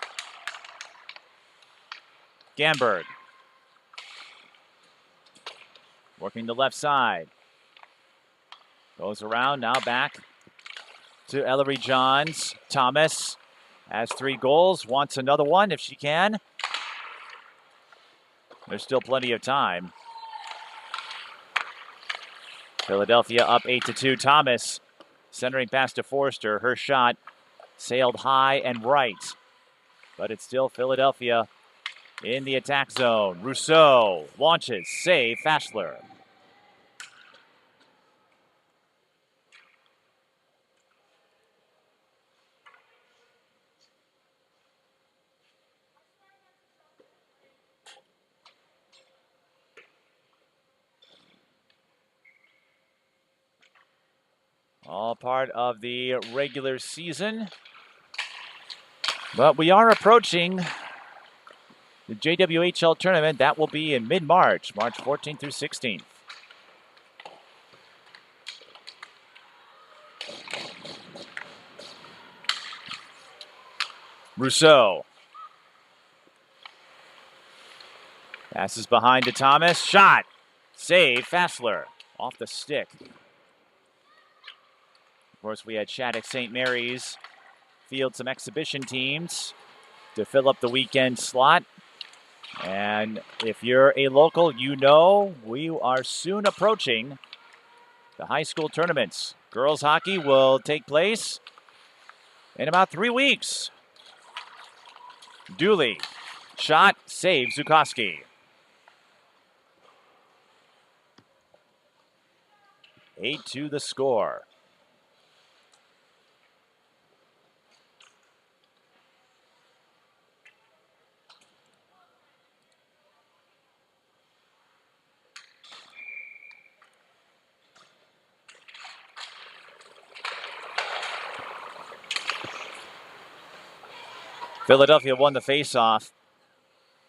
Gamberg working the left side. Goes around, now back to Ellery Johns. Thomas has 3 goals, wants another one if she can. There's still plenty of time. Philadelphia up 8-2. Thomas centering past to Forster. Her shot sailed high and right. But it's still Philadelphia in the attack zone. Rousseau launches, save, Faschler. All part of the regular season. But we are approaching the JWHL tournament. That will be in mid-March, March 14th through 16th. Rousseau. Passes behind to Thomas. Shot. Save, Faschler. Off the stick. Of course, we had Shattuck St. Mary's field some exhibition teams to fill up the weekend slot. And if you're a local, you know we are soon approaching the high school tournaments. Girls hockey will take place in about 3 weeks. Dooley, shot, save, Zukoski. 8-2 the score. Philadelphia won the faceoff.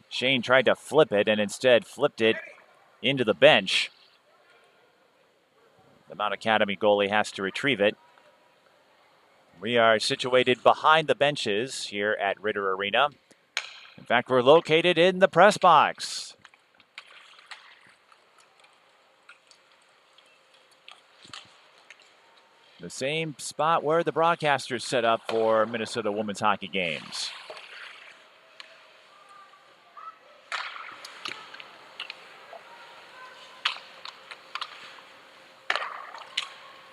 Shane tried to flip it and instead flipped it into the bench. The Mount Academy goalie has to retrieve it. We are situated behind the benches here at Ritter Arena. In fact, we're located in the press box. The same spot where the broadcasters set up for Minnesota women's hockey games.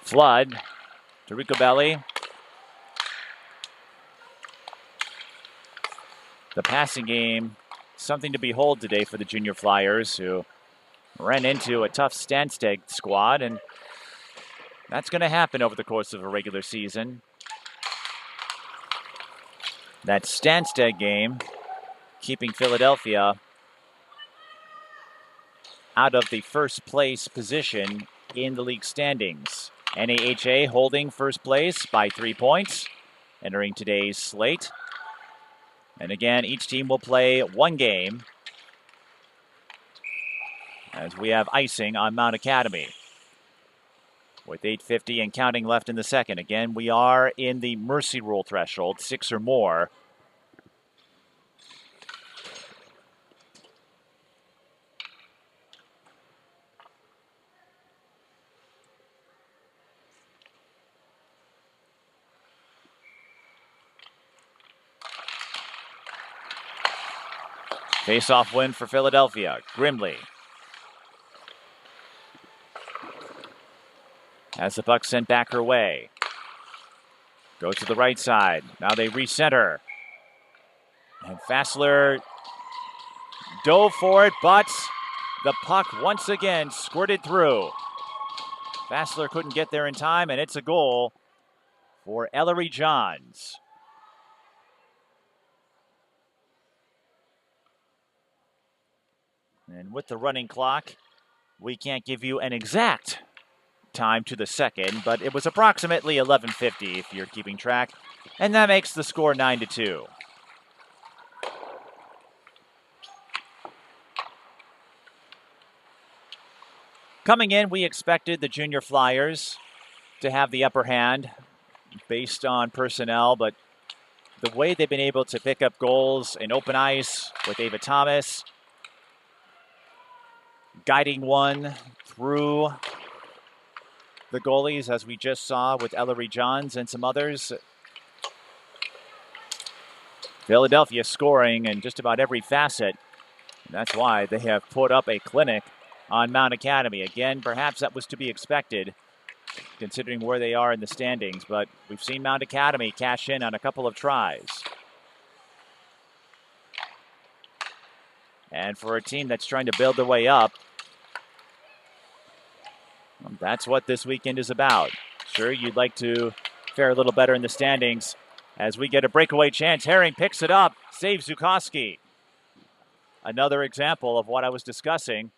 Flood to Ricobelli. The passing game, something to behold today for the Junior Flyers, who ran into a tough Stansted squad, and that's going to happen over the course of a regular season. That Stansted game keeping Philadelphia out of the first place position in the league standings. NAHA holding first place by 3 points, entering today's slate. And again, each team will play one game as we have icing on Mount Academy. With 8:50 and counting left in the second. Again, we are in the mercy rule threshold, 6 or more. Face-off win for Philadelphia. Grimley has the puck sent back her way. Goes to the right side. Now they recenter. And Fassler dove for it, but the puck once again squirted through. Fassler couldn't get there in time, and it's a goal for Ellery Johns. And with the running clock, we can't give you an exact time to the second, but it was approximately 11:50 if you're keeping track, and that makes the score 9-2. Coming in, we expected the Junior Flyers to have the upper hand based on personnel, but the way they've been able to pick up goals in open ice with Ava Thomas, guiding one through the goalies, as we just saw with Ellery Johns and some others. Philadelphia scoring in just about every facet. That's why they have put up a clinic on Mount Academy. Again, perhaps that was to be expected, considering where they are in the standings, but we've seen Mount Academy cash in on a couple of tries. And for a team that's trying to build their way up, that's what this weekend is about. Sure, you'd like to fare a little better in the standings as we get a breakaway chance. Herring picks it up, saves Zukowski. Another example of what I was discussing,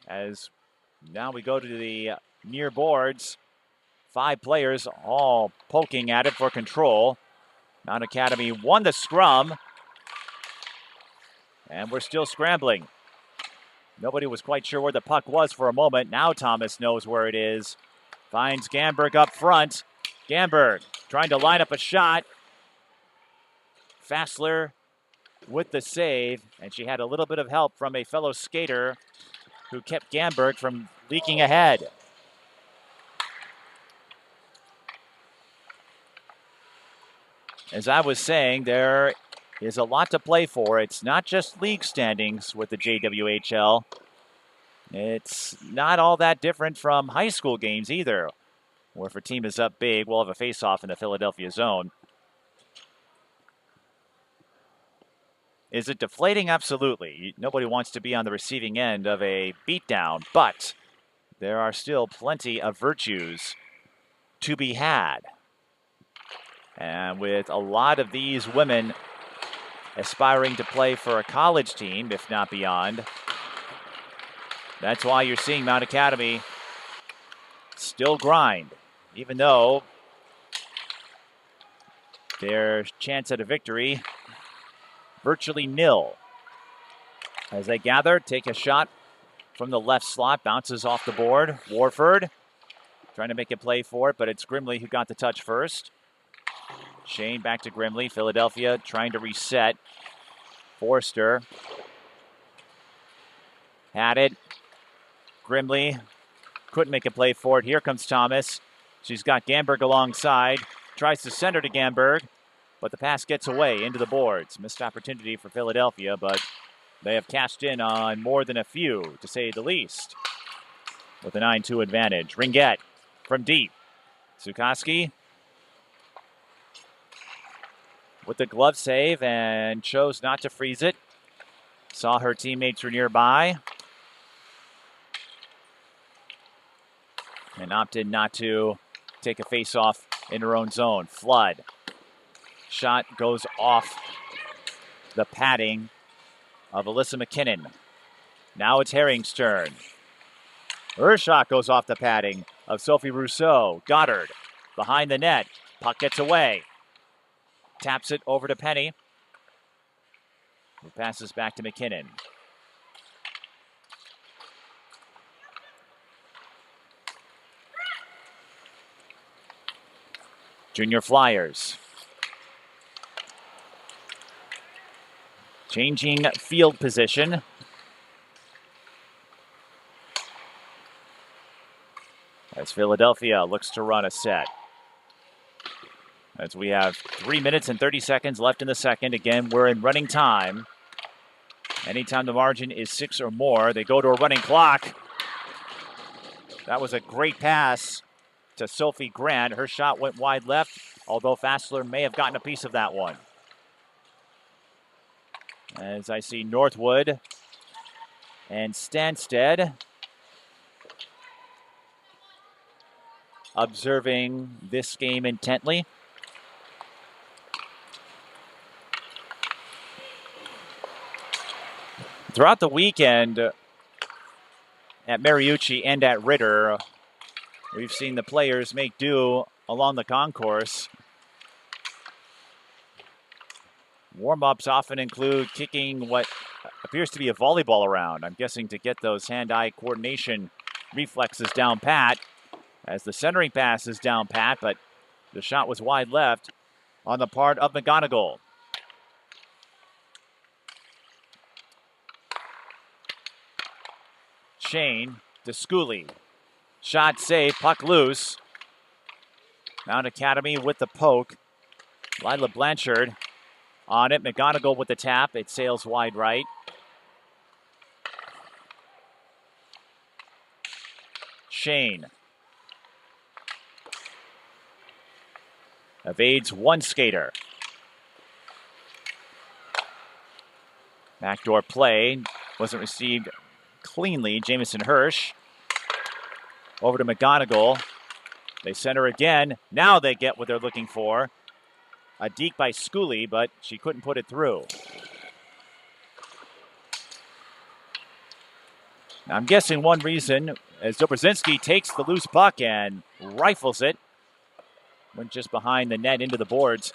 as now we go to the near boards. 5 players all poking at it for control. Mount Academy won the scrum, and we're still scrambling. Nobody was quite sure where the puck was for a moment. Now Thomas knows where it is. Finds Gamberg up front. Gamberg trying to line up a shot. Fassler with the save, and she had a little bit of help from a fellow skater who kept Gamberg from leaking ahead. As I was saying, there is a lot to play for. It's not just league standings with the JWHL. It's not all that different from high school games either, where if a team is up big, we'll have a face-off in the Philadelphia zone. Is it deflating? Absolutely. Nobody wants to be on the receiving end of a beatdown, but there are still plenty of virtues to be had. And with a lot of these women aspiring to play for a college team, if not beyond, that's why you're seeing Mount Academy still grind, even though their chance at a victory virtually nil. As they gather, take a shot from the left slot, bounces off the board. Warford trying to make a play for it, but it's Grimley who got the touch first. Shane back to Grimley. Philadelphia trying to reset. Forster had it. Grimley couldn't make a play for it. Here comes Thomas. She's got Gamberg alongside. Tries to send her to Gamberg, but the pass gets away into the boards. Missed opportunity for Philadelphia, but they have cashed in on more than a few, to say the least, with a 9-2 advantage. Ringette from deep. Sukoski with the glove save and chose not to freeze it. Saw her teammates were nearby and opted not to take a face-off in her own zone. Flood. Shot goes off the padding of Alyssa McKinnon. Now it's Herring's turn. Her shot goes off the padding of Sophie Rousseau. Goddard behind the net. Puck gets away. Taps it over to Penny, who passes back to McKinnon. Junior Flyers changing field position. As Philadelphia looks to run a set. As we have 3 minutes and 30 seconds left in the second. Again, we're in running time. Anytime the margin is 6 or more, they go to a running clock. That was a great pass to Sophie Grant. Her shot went wide left, although Fassler may have gotten a piece of that one. As I see Northwood and Stansted observing this game intently. Throughout the weekend at Mariucci and at Ritter, we've seen the players make do along the concourse. Warm-ups often include kicking what appears to be a volleyball around. I'm guessing to get those hand-eye coordination reflexes down pat, as the centering pass is down pat, but the shot was wide left on the part of McGonigal. Shane to Schooley. Shot saved, puck loose. Mount Academy with the poke. Lila Blanchard on it. McGonigal with the tap. It sails wide right. Shane evades one skater. Backdoor play wasn't received cleanly. Jamison Hirsch over to McGonigal. They center again. Now they get what they're looking for. A deke by Schooley, but she couldn't put it through. Now I'm guessing one reason as Dobrzinski takes the loose puck and rifles it. Went just behind the net into the boards.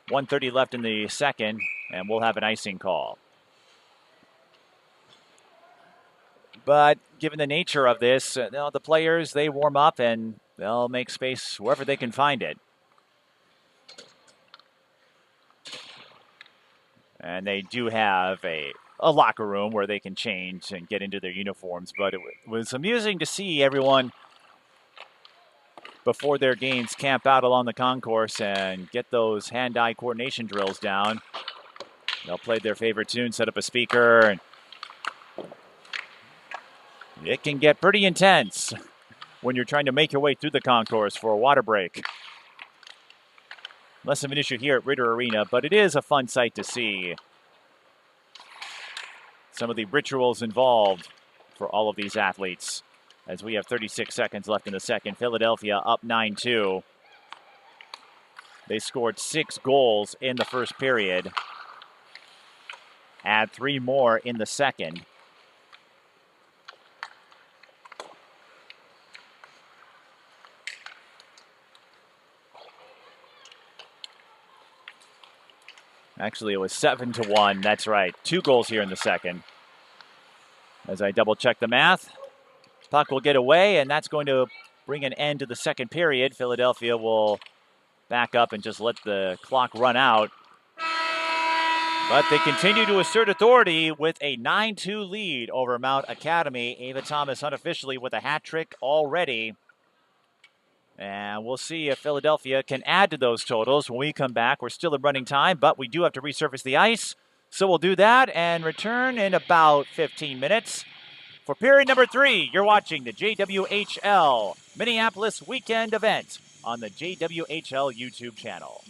1:30 left in the second, and we'll have an icing call. But given the nature of this, the players, they warm up and they'll make space wherever they can find it. And they do have a locker room where they can change and get into their uniforms. But it was amusing to see everyone before their games camp out along the concourse and get those hand-eye coordination drills down. They'll play their favorite tune, set up a speaker, and it can get pretty intense when you're trying to make your way through the concourse for a water break. Less of an issue here at Ritter Arena, but it is a fun sight to see some of the rituals involved for all of these athletes. As we have 36 seconds left in the second, Philadelphia up 9-2. They scored 6 goals in the first period. Add 3 more in the second. Actually, it was 7-1. That's right. 2 goals here in the second. As I double check the math, puck will get away, and that's going to bring an end to the second period. Philadelphia will back up and just let the clock run out. But they continue to assert authority with a 9-2 lead over Mount Academy. Ava Thomas unofficially with a hat trick already. And we'll see if Philadelphia can add to those totals when we come back. We're still in running time, but we do have to resurface the ice. So we'll do that and return in about 15 minutes. For period number 3, you're watching the JWHL Minneapolis Weekend Event on the JWHL YouTube channel.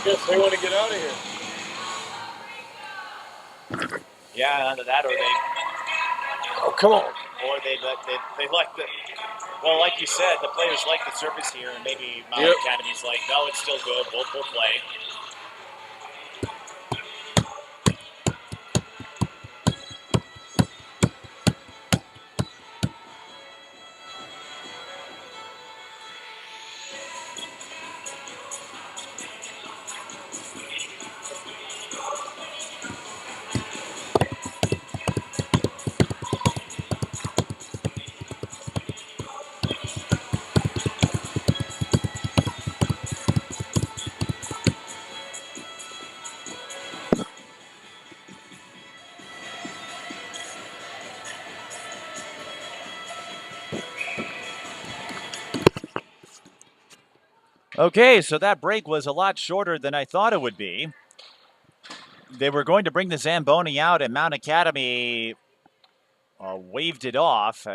I guess they want to get out of here. Yeah, either that or they Oh, come on. like the. Well, like you said, the players like the surface here, and maybe Mount Academy's like, no, it's still good. We'll play. Okay, so that break was a lot shorter than I thought it would be. They were going to bring the Zamboni out, and Mount Academy waved it off.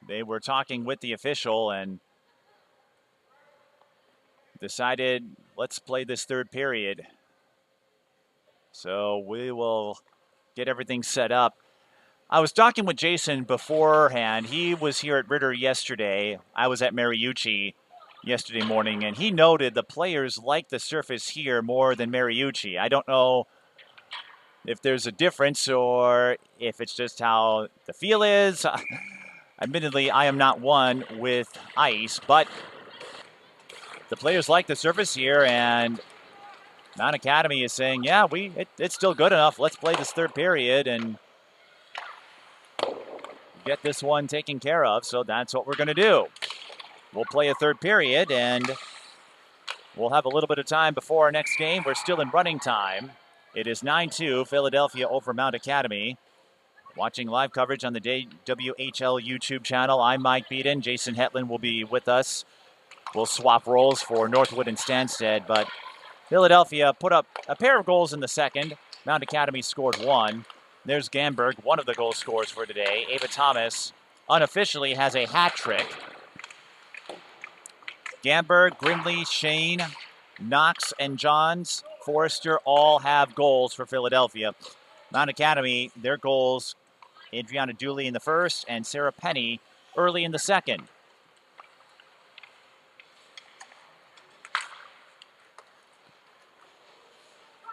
They were talking with the official and decided, let's play this third period. So we will get everything set up. I was talking with Jason beforehand. He was here at Ritter yesterday. I was at Mariucci yesterday morning, and he noted the players like the surface here more than Mariucci. I don't know if there's a difference or if it's just how the feel is. Admittedly, I am not one with ice, but the players like the surface here, and Mount Academy is saying, yeah, it's still good enough. Let's play this third period and get this one taken care of. So that's what we're going to do. We'll play a third period, and we'll have a little bit of time before our next game. We're still in running time. It is 9-2, Philadelphia over Mount Academy. Watching live coverage on the JWHL YouTube channel, I'm Mike Beaton. Jason Hetland will be with us. We'll swap roles for Northwood and Stansted, but Philadelphia put up a pair of goals in the second. Mount Academy scored one. There's Gamberg, one of the goal scorers for today. Ava Thomas unofficially has a hat trick. Gamberg, Grimley, Shane, Knox, and Johns, Forrester all have goals for Philadelphia. Mount Academy, their goals, Adriana Dooley in the first and Sarah Penny early in the second.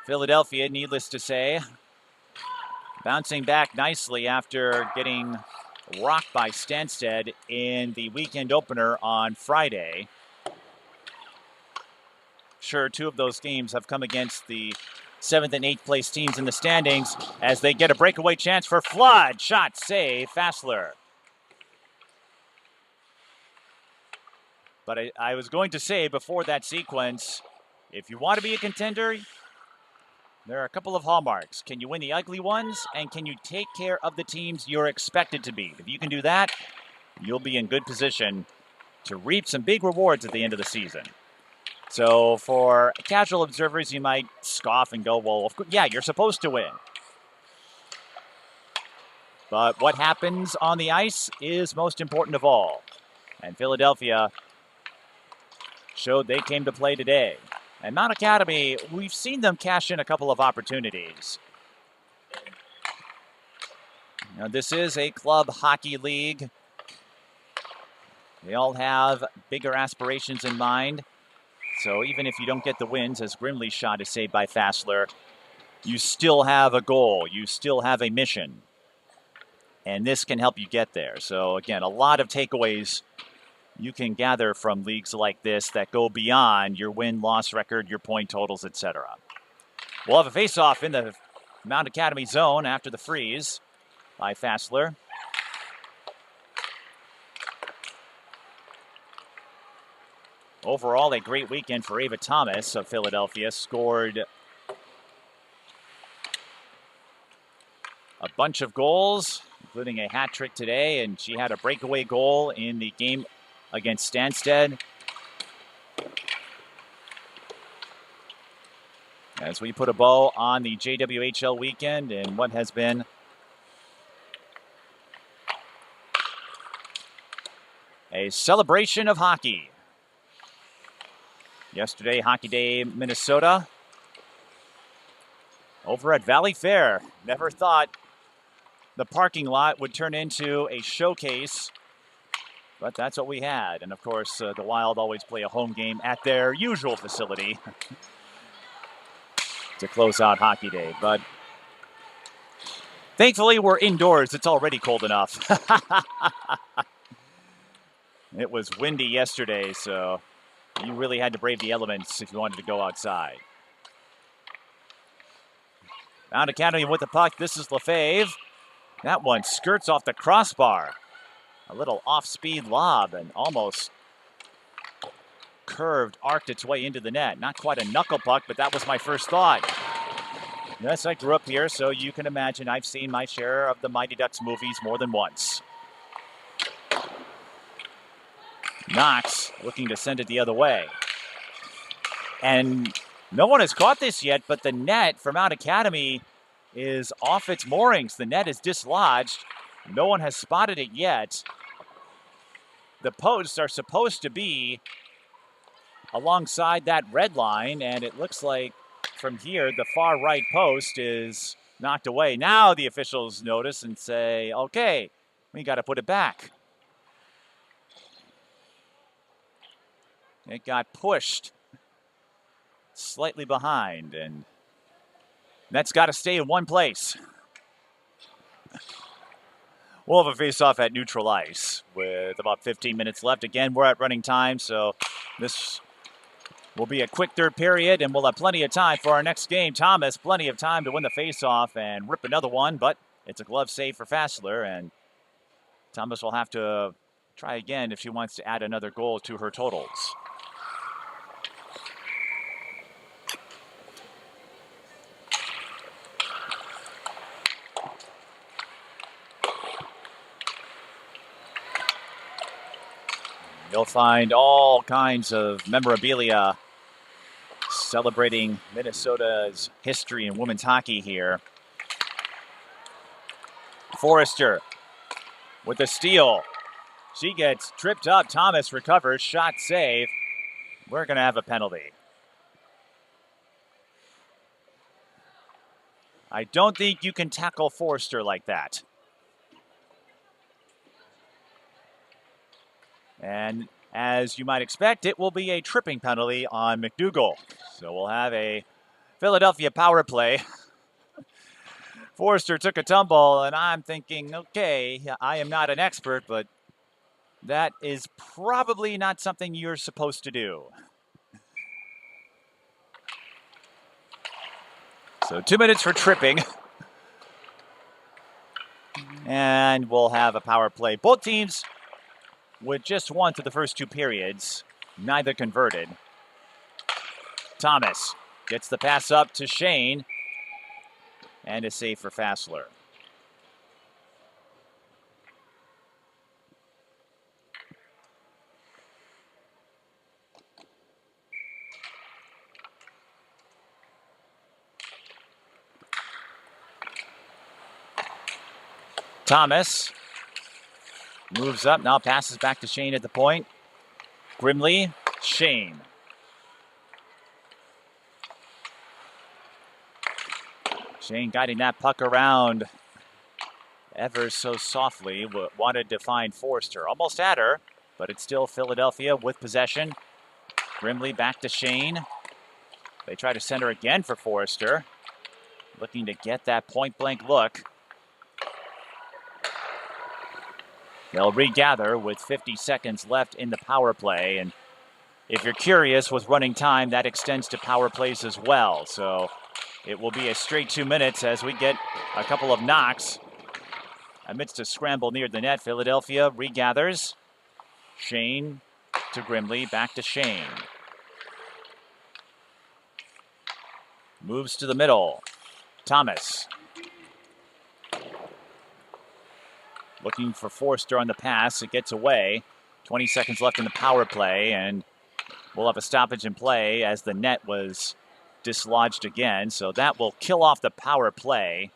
Philadelphia, needless to say, bouncing back nicely after getting rocked by Stansted in the weekend opener on Friday. Sure, two of those games have come against the 7th and 8th place teams in the standings as they get a breakaway chance for Flood. Shot save, Fassler. But I was going to say before that sequence, if you want to be a contender, there are a couple of hallmarks. Can you win the ugly ones, and can you take care of the teams you're expected to beat? If you can do that, you'll be in good position to reap some big rewards at the end of the season. So for casual observers, you might scoff and go, well, yeah, you're supposed to win. But what happens on the ice is most important of all. And Philadelphia showed they came to play today. And Mount Academy, we've seen them cash in a couple of opportunities. Now, this is a club hockey league. They all have bigger aspirations in mind. So even if you don't get the wins, as Grimley's shot is saved by Fassler, you still have a goal. You still have a mission. And this can help you get there. So again, a lot of takeaways you can gather from leagues like this that go beyond your win-loss record, your point totals, etc. We'll have a face-off in the Mount Academy zone after the freeze by Fassler. Overall, a great weekend for Ava Thomas of Philadelphia. Scored a bunch of goals, including a hat trick today, and she had a breakaway goal in the game against Stansted. As we put a bow on the JWHL weekend and what has been a celebration of hockey. Yesterday, Hockey Day, Minnesota. Over at Valley Fair. Never thought the parking lot would turn into a showcase, but that's what we had. And of course, the Wild always play a home game at their usual facility to close out Hockey Day. But thankfully, we're indoors. It's already cold enough. It was windy yesterday, so you really had to brave the elements if you wanted to go outside. Mount Academy with the puck. This is Lefebvre. That one skirts off the crossbar. A little off-speed lob and almost curved, arced its way into the net. Not quite a knuckle puck, but that was my first thought. Yes, I grew up here, so you can imagine I've seen my share of the Mighty Ducks movies more than once. Knox looking to send it the other way. And no one has caught this yet, but the net for Mount Academy is off its moorings. The net is dislodged. No one has spotted it yet. The posts are supposed to be alongside that red line, and it looks like from here the far right post is knocked away. Now the officials notice and say, okay, we got to put it back. It got pushed slightly behind, and that's got to stay in one place. We'll have a face-off at neutral ice with about 15 minutes left. Again, we're at running time, so this Will be a quick third period, and we'll have plenty of time for our next game. Thomas, plenty of time to win the faceoff and rip another one, but it's a glove save for Fassler, and Thomas will have to try again if she wants to add another goal to her totals. You'll find all kinds of memorabilia celebrating Minnesota's history in women's hockey here. Forrester with the steal. She gets tripped up. Thomas recovers. Shot save. We're going to have a penalty. I don't think you can tackle Forrester like that. And as you might expect, it will be a tripping penalty on McDougall. So we'll have a Philadelphia power play. Forrester took a tumble, and I'm thinking, okay, I am not an expert, but that is probably not something you're supposed to do. So 2 minutes for tripping. And we'll have a power play. Both teams with just one through the first two periods, neither converted. Thomas gets the pass up to Shane, and a save for Fassler. Thomas moves up, now passes back to Shane at the point. Grimley, Shane. Shane guiding that puck around ever so softly. Wanted to find Forrester. Almost had her, but it's still Philadelphia with possession. Grimley back to Shane. They try to center again for Forrester. Looking to get that point-blank look. They'll regather with 50 seconds left in the power play. And if you're curious, with running time, that extends to power plays as well. So it will be a straight 2 minutes as we get a couple of knocks. Amidst a scramble near the net, Philadelphia regathers. Shane to Grimley, back to Shane. Moves to the middle. Thomas. Looking for Forrester on the pass. It gets away. 20 seconds left in the power play, and we'll have a stoppage in play as the net was dislodged again. So that will kill off the power play.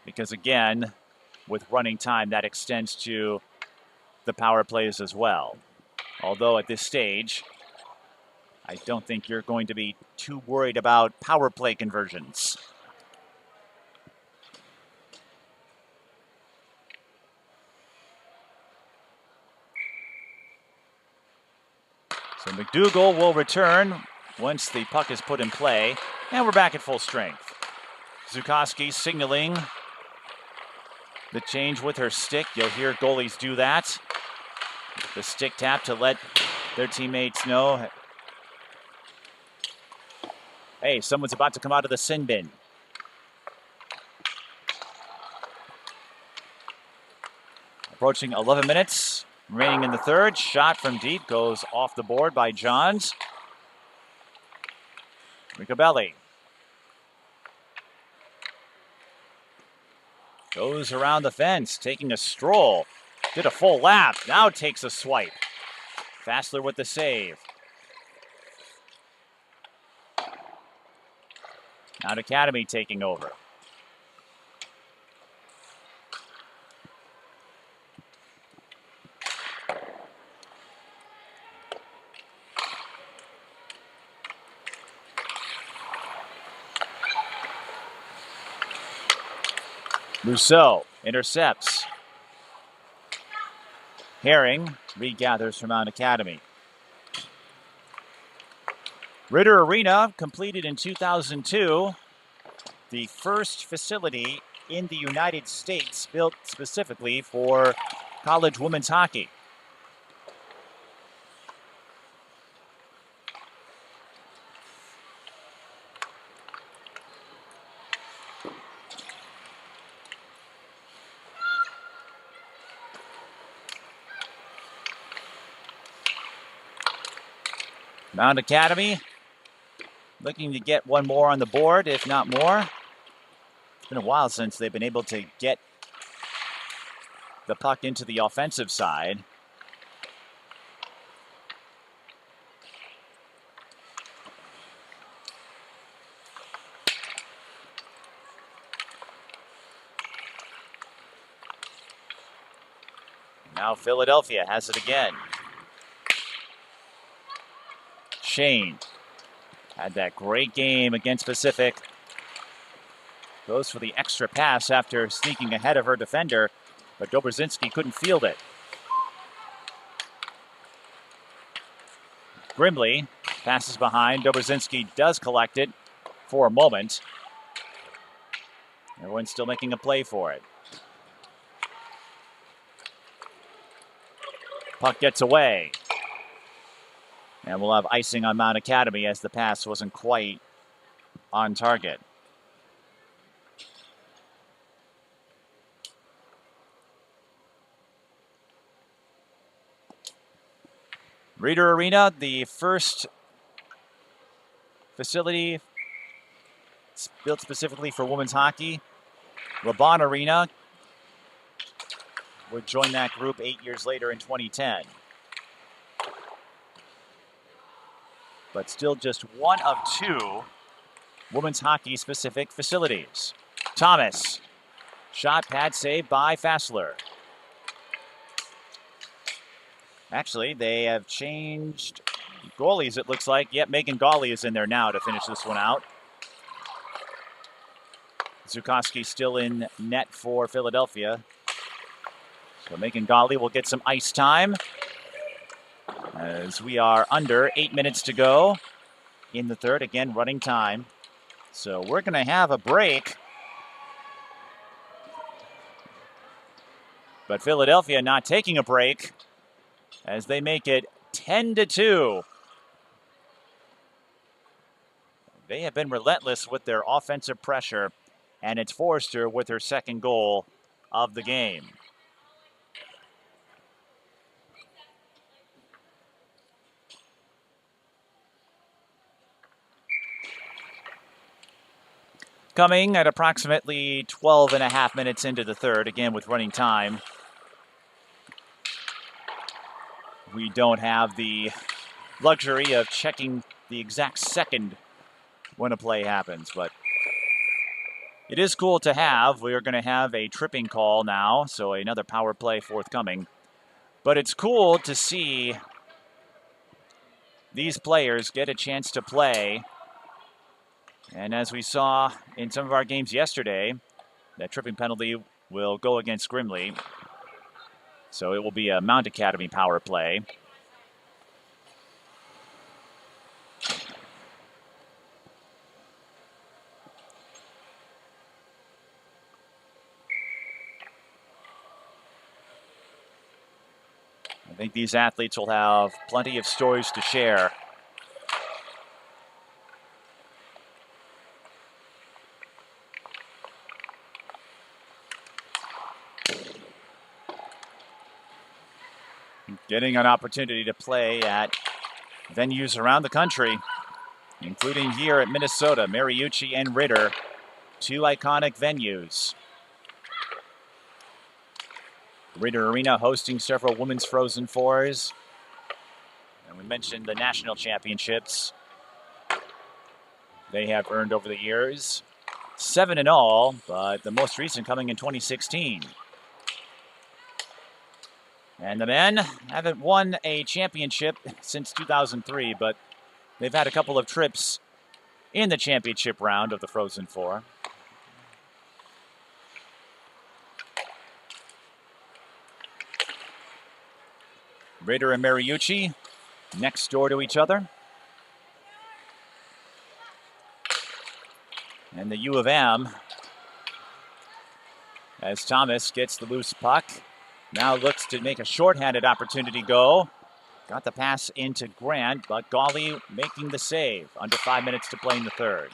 Because again, with running time, that extends to the power plays as well. Although at this stage, I don't think you're going to be too worried about power play conversions. So McDougall will return once the puck is put in play. And we're back at full strength. Zukowski signaling the change with her stick. You'll hear goalies do that. The stick tap to let their teammates know, hey, someone's about to come out of the sin bin. Approaching 11 minutes remaining in the third. Shot from deep goes off the board by Johns. Ricabelli goes around the fence, taking a stroll. Did a full lap, now takes a swipe. Fassler with the save. Now Academy taking over. Rousseau intercepts. Herring regathers from Mount Academy. Ritter Arena, completed in 2002, the first facility in the United States built specifically for college women's hockey. Mount Academy looking to get one more on the board, if not more. It's been a while since they've been able to get the puck into the offensive side. Now Philadelphia has it again. Shane had that great game against Pacific. Goes for the extra pass after sneaking ahead of her defender, but Dobrzinski couldn't field it. Grimley passes behind. Dobrzinski does collect it for a moment. Everyone's still making a play for it. Puck gets away. And we'll have icing on Mount Academy as the pass wasn't quite on target. Reeder Arena, the first facility built specifically for women's hockey. LeBon Arena would join that group 8 years later in 2010. But still just one of two women's hockey specific facilities. Thomas, shot pad save by Fassler. Actually, they have changed goalies, it looks like. Yep, Megan Gawley is in there now to finish this one out. Zukowski still in net for Philadelphia. So Megan Gawley will get some ice time as we are under 8 minutes to go in the third. Again, running time. So we're going to have a break. But Philadelphia not taking a break as they make it 10-2. They have been relentless with their offensive pressure, and it's Forrester with her second goal of the game. Coming at approximately 12 and a half minutes into the third, again with running time. We don't have the luxury of checking the exact second when a play happens, but it is cool to have. We are going to have a tripping call now, so another power play forthcoming. But it's cool to see these players get a chance to play. And as we saw in some of our games yesterday, that tripping penalty will go against Grimley. So it will be a Mount Academy power play. I think these athletes will have plenty of stories to share. Getting an opportunity to play at venues around the country, including here at Minnesota, Mariucci and Ritter, two iconic venues. Ritter Arena hosting several women's Frozen Fours. And we mentioned the national championships they have earned over the years. 7 in all, but the most recent coming in 2016. And the men haven't won a championship since 2003, but they've had a couple of trips in the championship round of the Frozen Four. Ritter and Mariucci next door to each other. And the U of M, as Thomas gets the loose puck, now looks to make a shorthanded opportunity go. Got the pass into Grant, but Gawley making the save. Under 5 minutes to play in the third.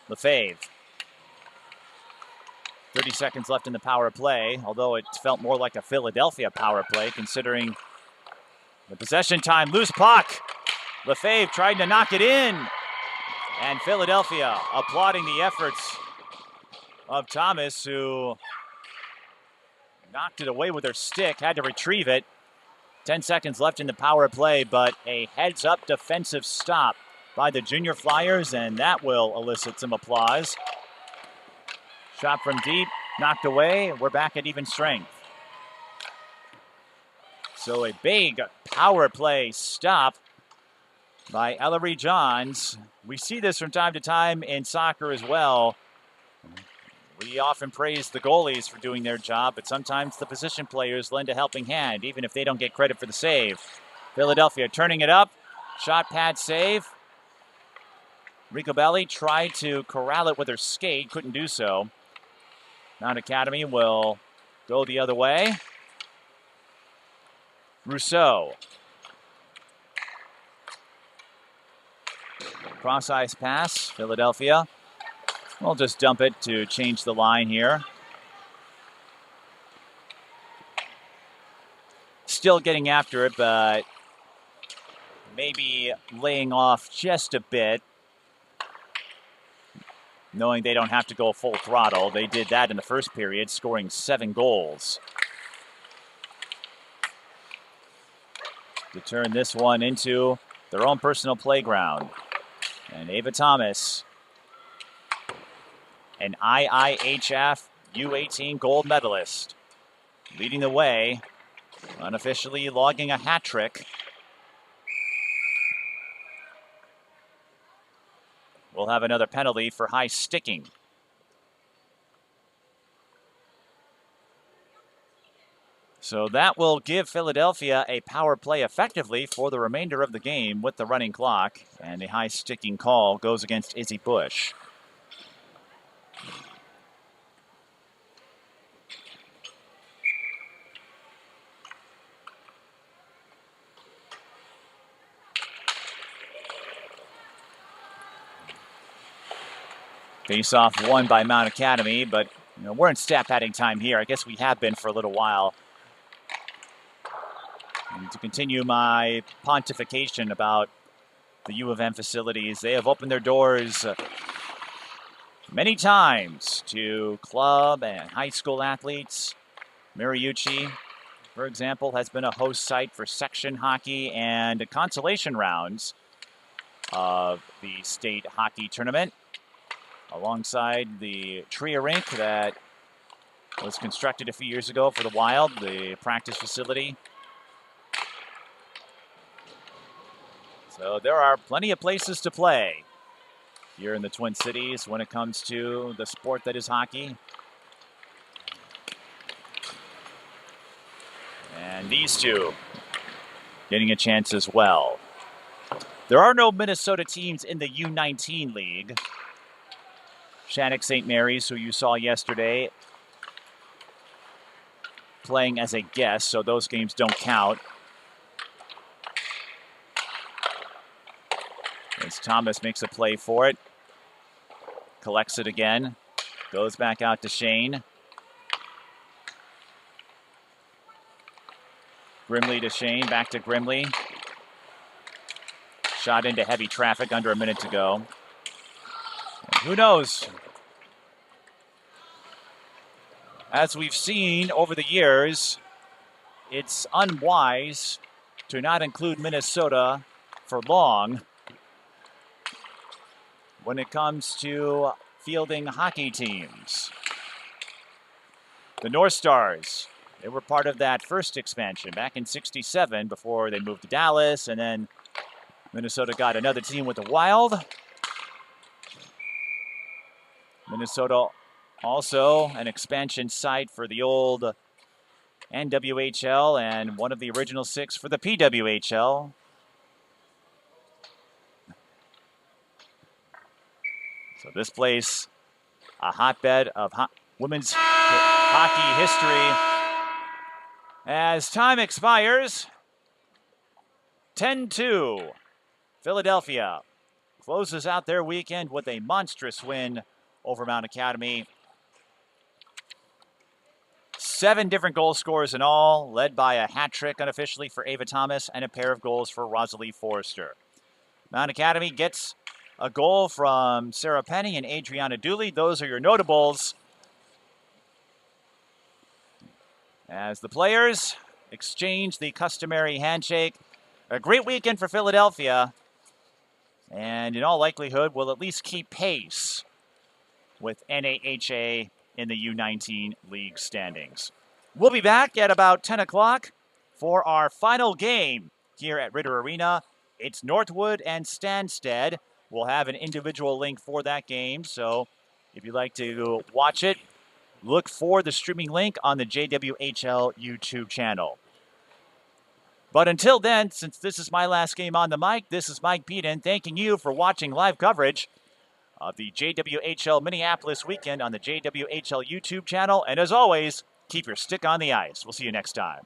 Lefebvre. 30 seconds left in the power play, although it felt more like a Philadelphia power play considering the possession time. Loose puck. Lefebvre tried to knock it in. And Philadelphia applauding the efforts of Thomas, who knocked it away with her stick, had to retrieve it. 10 seconds left in the power play, but a heads-up defensive stop by the Junior Flyers, and that will elicit some applause. Shot from deep, knocked away. We're back at even strength. So a big power play stop by Ellery Johns. We see this from time to time in soccer as well. We often praise the goalies for doing their job, but sometimes the position players lend a helping hand, even if they don't get credit for the save. Philadelphia turning it up. Shot pad save. Ricobelli tried to corral it with her skate, couldn't do so. Mount Academy will go the other way. Rousseau. Cross ice pass, Philadelphia. We'll just dump it to change the line here. Still getting after it, but maybe laying off just a bit, knowing they don't have to go full throttle. They did that in the first period, scoring 7 goals. To turn this one into their own personal playground. And Ava Thomas, an IIHF U18 gold medalist, leading the way, unofficially logging a hat trick. We'll have another penalty for high sticking. So that will give Philadelphia a power play effectively for the remainder of the game with the running clock. And a high sticking call goes against Izzy Bush. Face-off won by Mount Academy, but we're in stat padding time here. I guess we have been for a little while. And to continue my pontification about the U of M facilities, they have opened their doors many times to club and high school athletes. Mariucci, for example, has been a host site for section hockey and consolation rounds of the state hockey tournament, alongside the Tria rink that was constructed a few years ago for the Wild, the practice facility. So there are plenty of places to play here in the Twin Cities when it comes to the sport that is hockey. And these two getting a chance as well. There are no Minnesota teams in the U19 league. Shattuck St. Mary's, who you saw yesterday, playing as a guest, so those games don't count. As Thomas makes a play for it. Collects it again. Goes back out to Shane. Grimley to Shane. Back to Grimley. Shot into heavy traffic under a minute to go. And who knows? As we've seen over the years, it's unwise to not include Minnesota for long when it comes to fielding hockey teams. The North Stars, they were part of that first expansion back in '67 before they moved to Dallas, and then Minnesota got another team with the Wild. Minnesota also an expansion site for the old NWHL and one of the original 6 for the PWHL. So this place, a hotbed of women's hockey history. As time expires, 10-2, Philadelphia closes out their weekend with a monstrous win over Mount Academy. 7 different goal scorers in all, led by a hat trick unofficially for Ava Thomas and a pair of goals for Rosalie Forrester. Mount Academy gets a goal from Sarah Penny and Adriana Dooley. Those are your notables. As the players exchange the customary handshake. A great weekend for Philadelphia, and in all likelihood will at least keep pace with NAHA in the U19 league standings. We'll be back at about 10 o'clock for our final game here at Ritter Arena. It's Northwood and Stansted. We'll have an individual link for that game, so if you'd like to watch it, look for the streaming link on the JWHL YouTube channel. But until then, since this is my last game on the mic, this is Mike Beaton thanking you for watching live coverage of the JWHL Minneapolis weekend on the JWHL YouTube channel. And as always, keep your stick on the ice. We'll see you next time.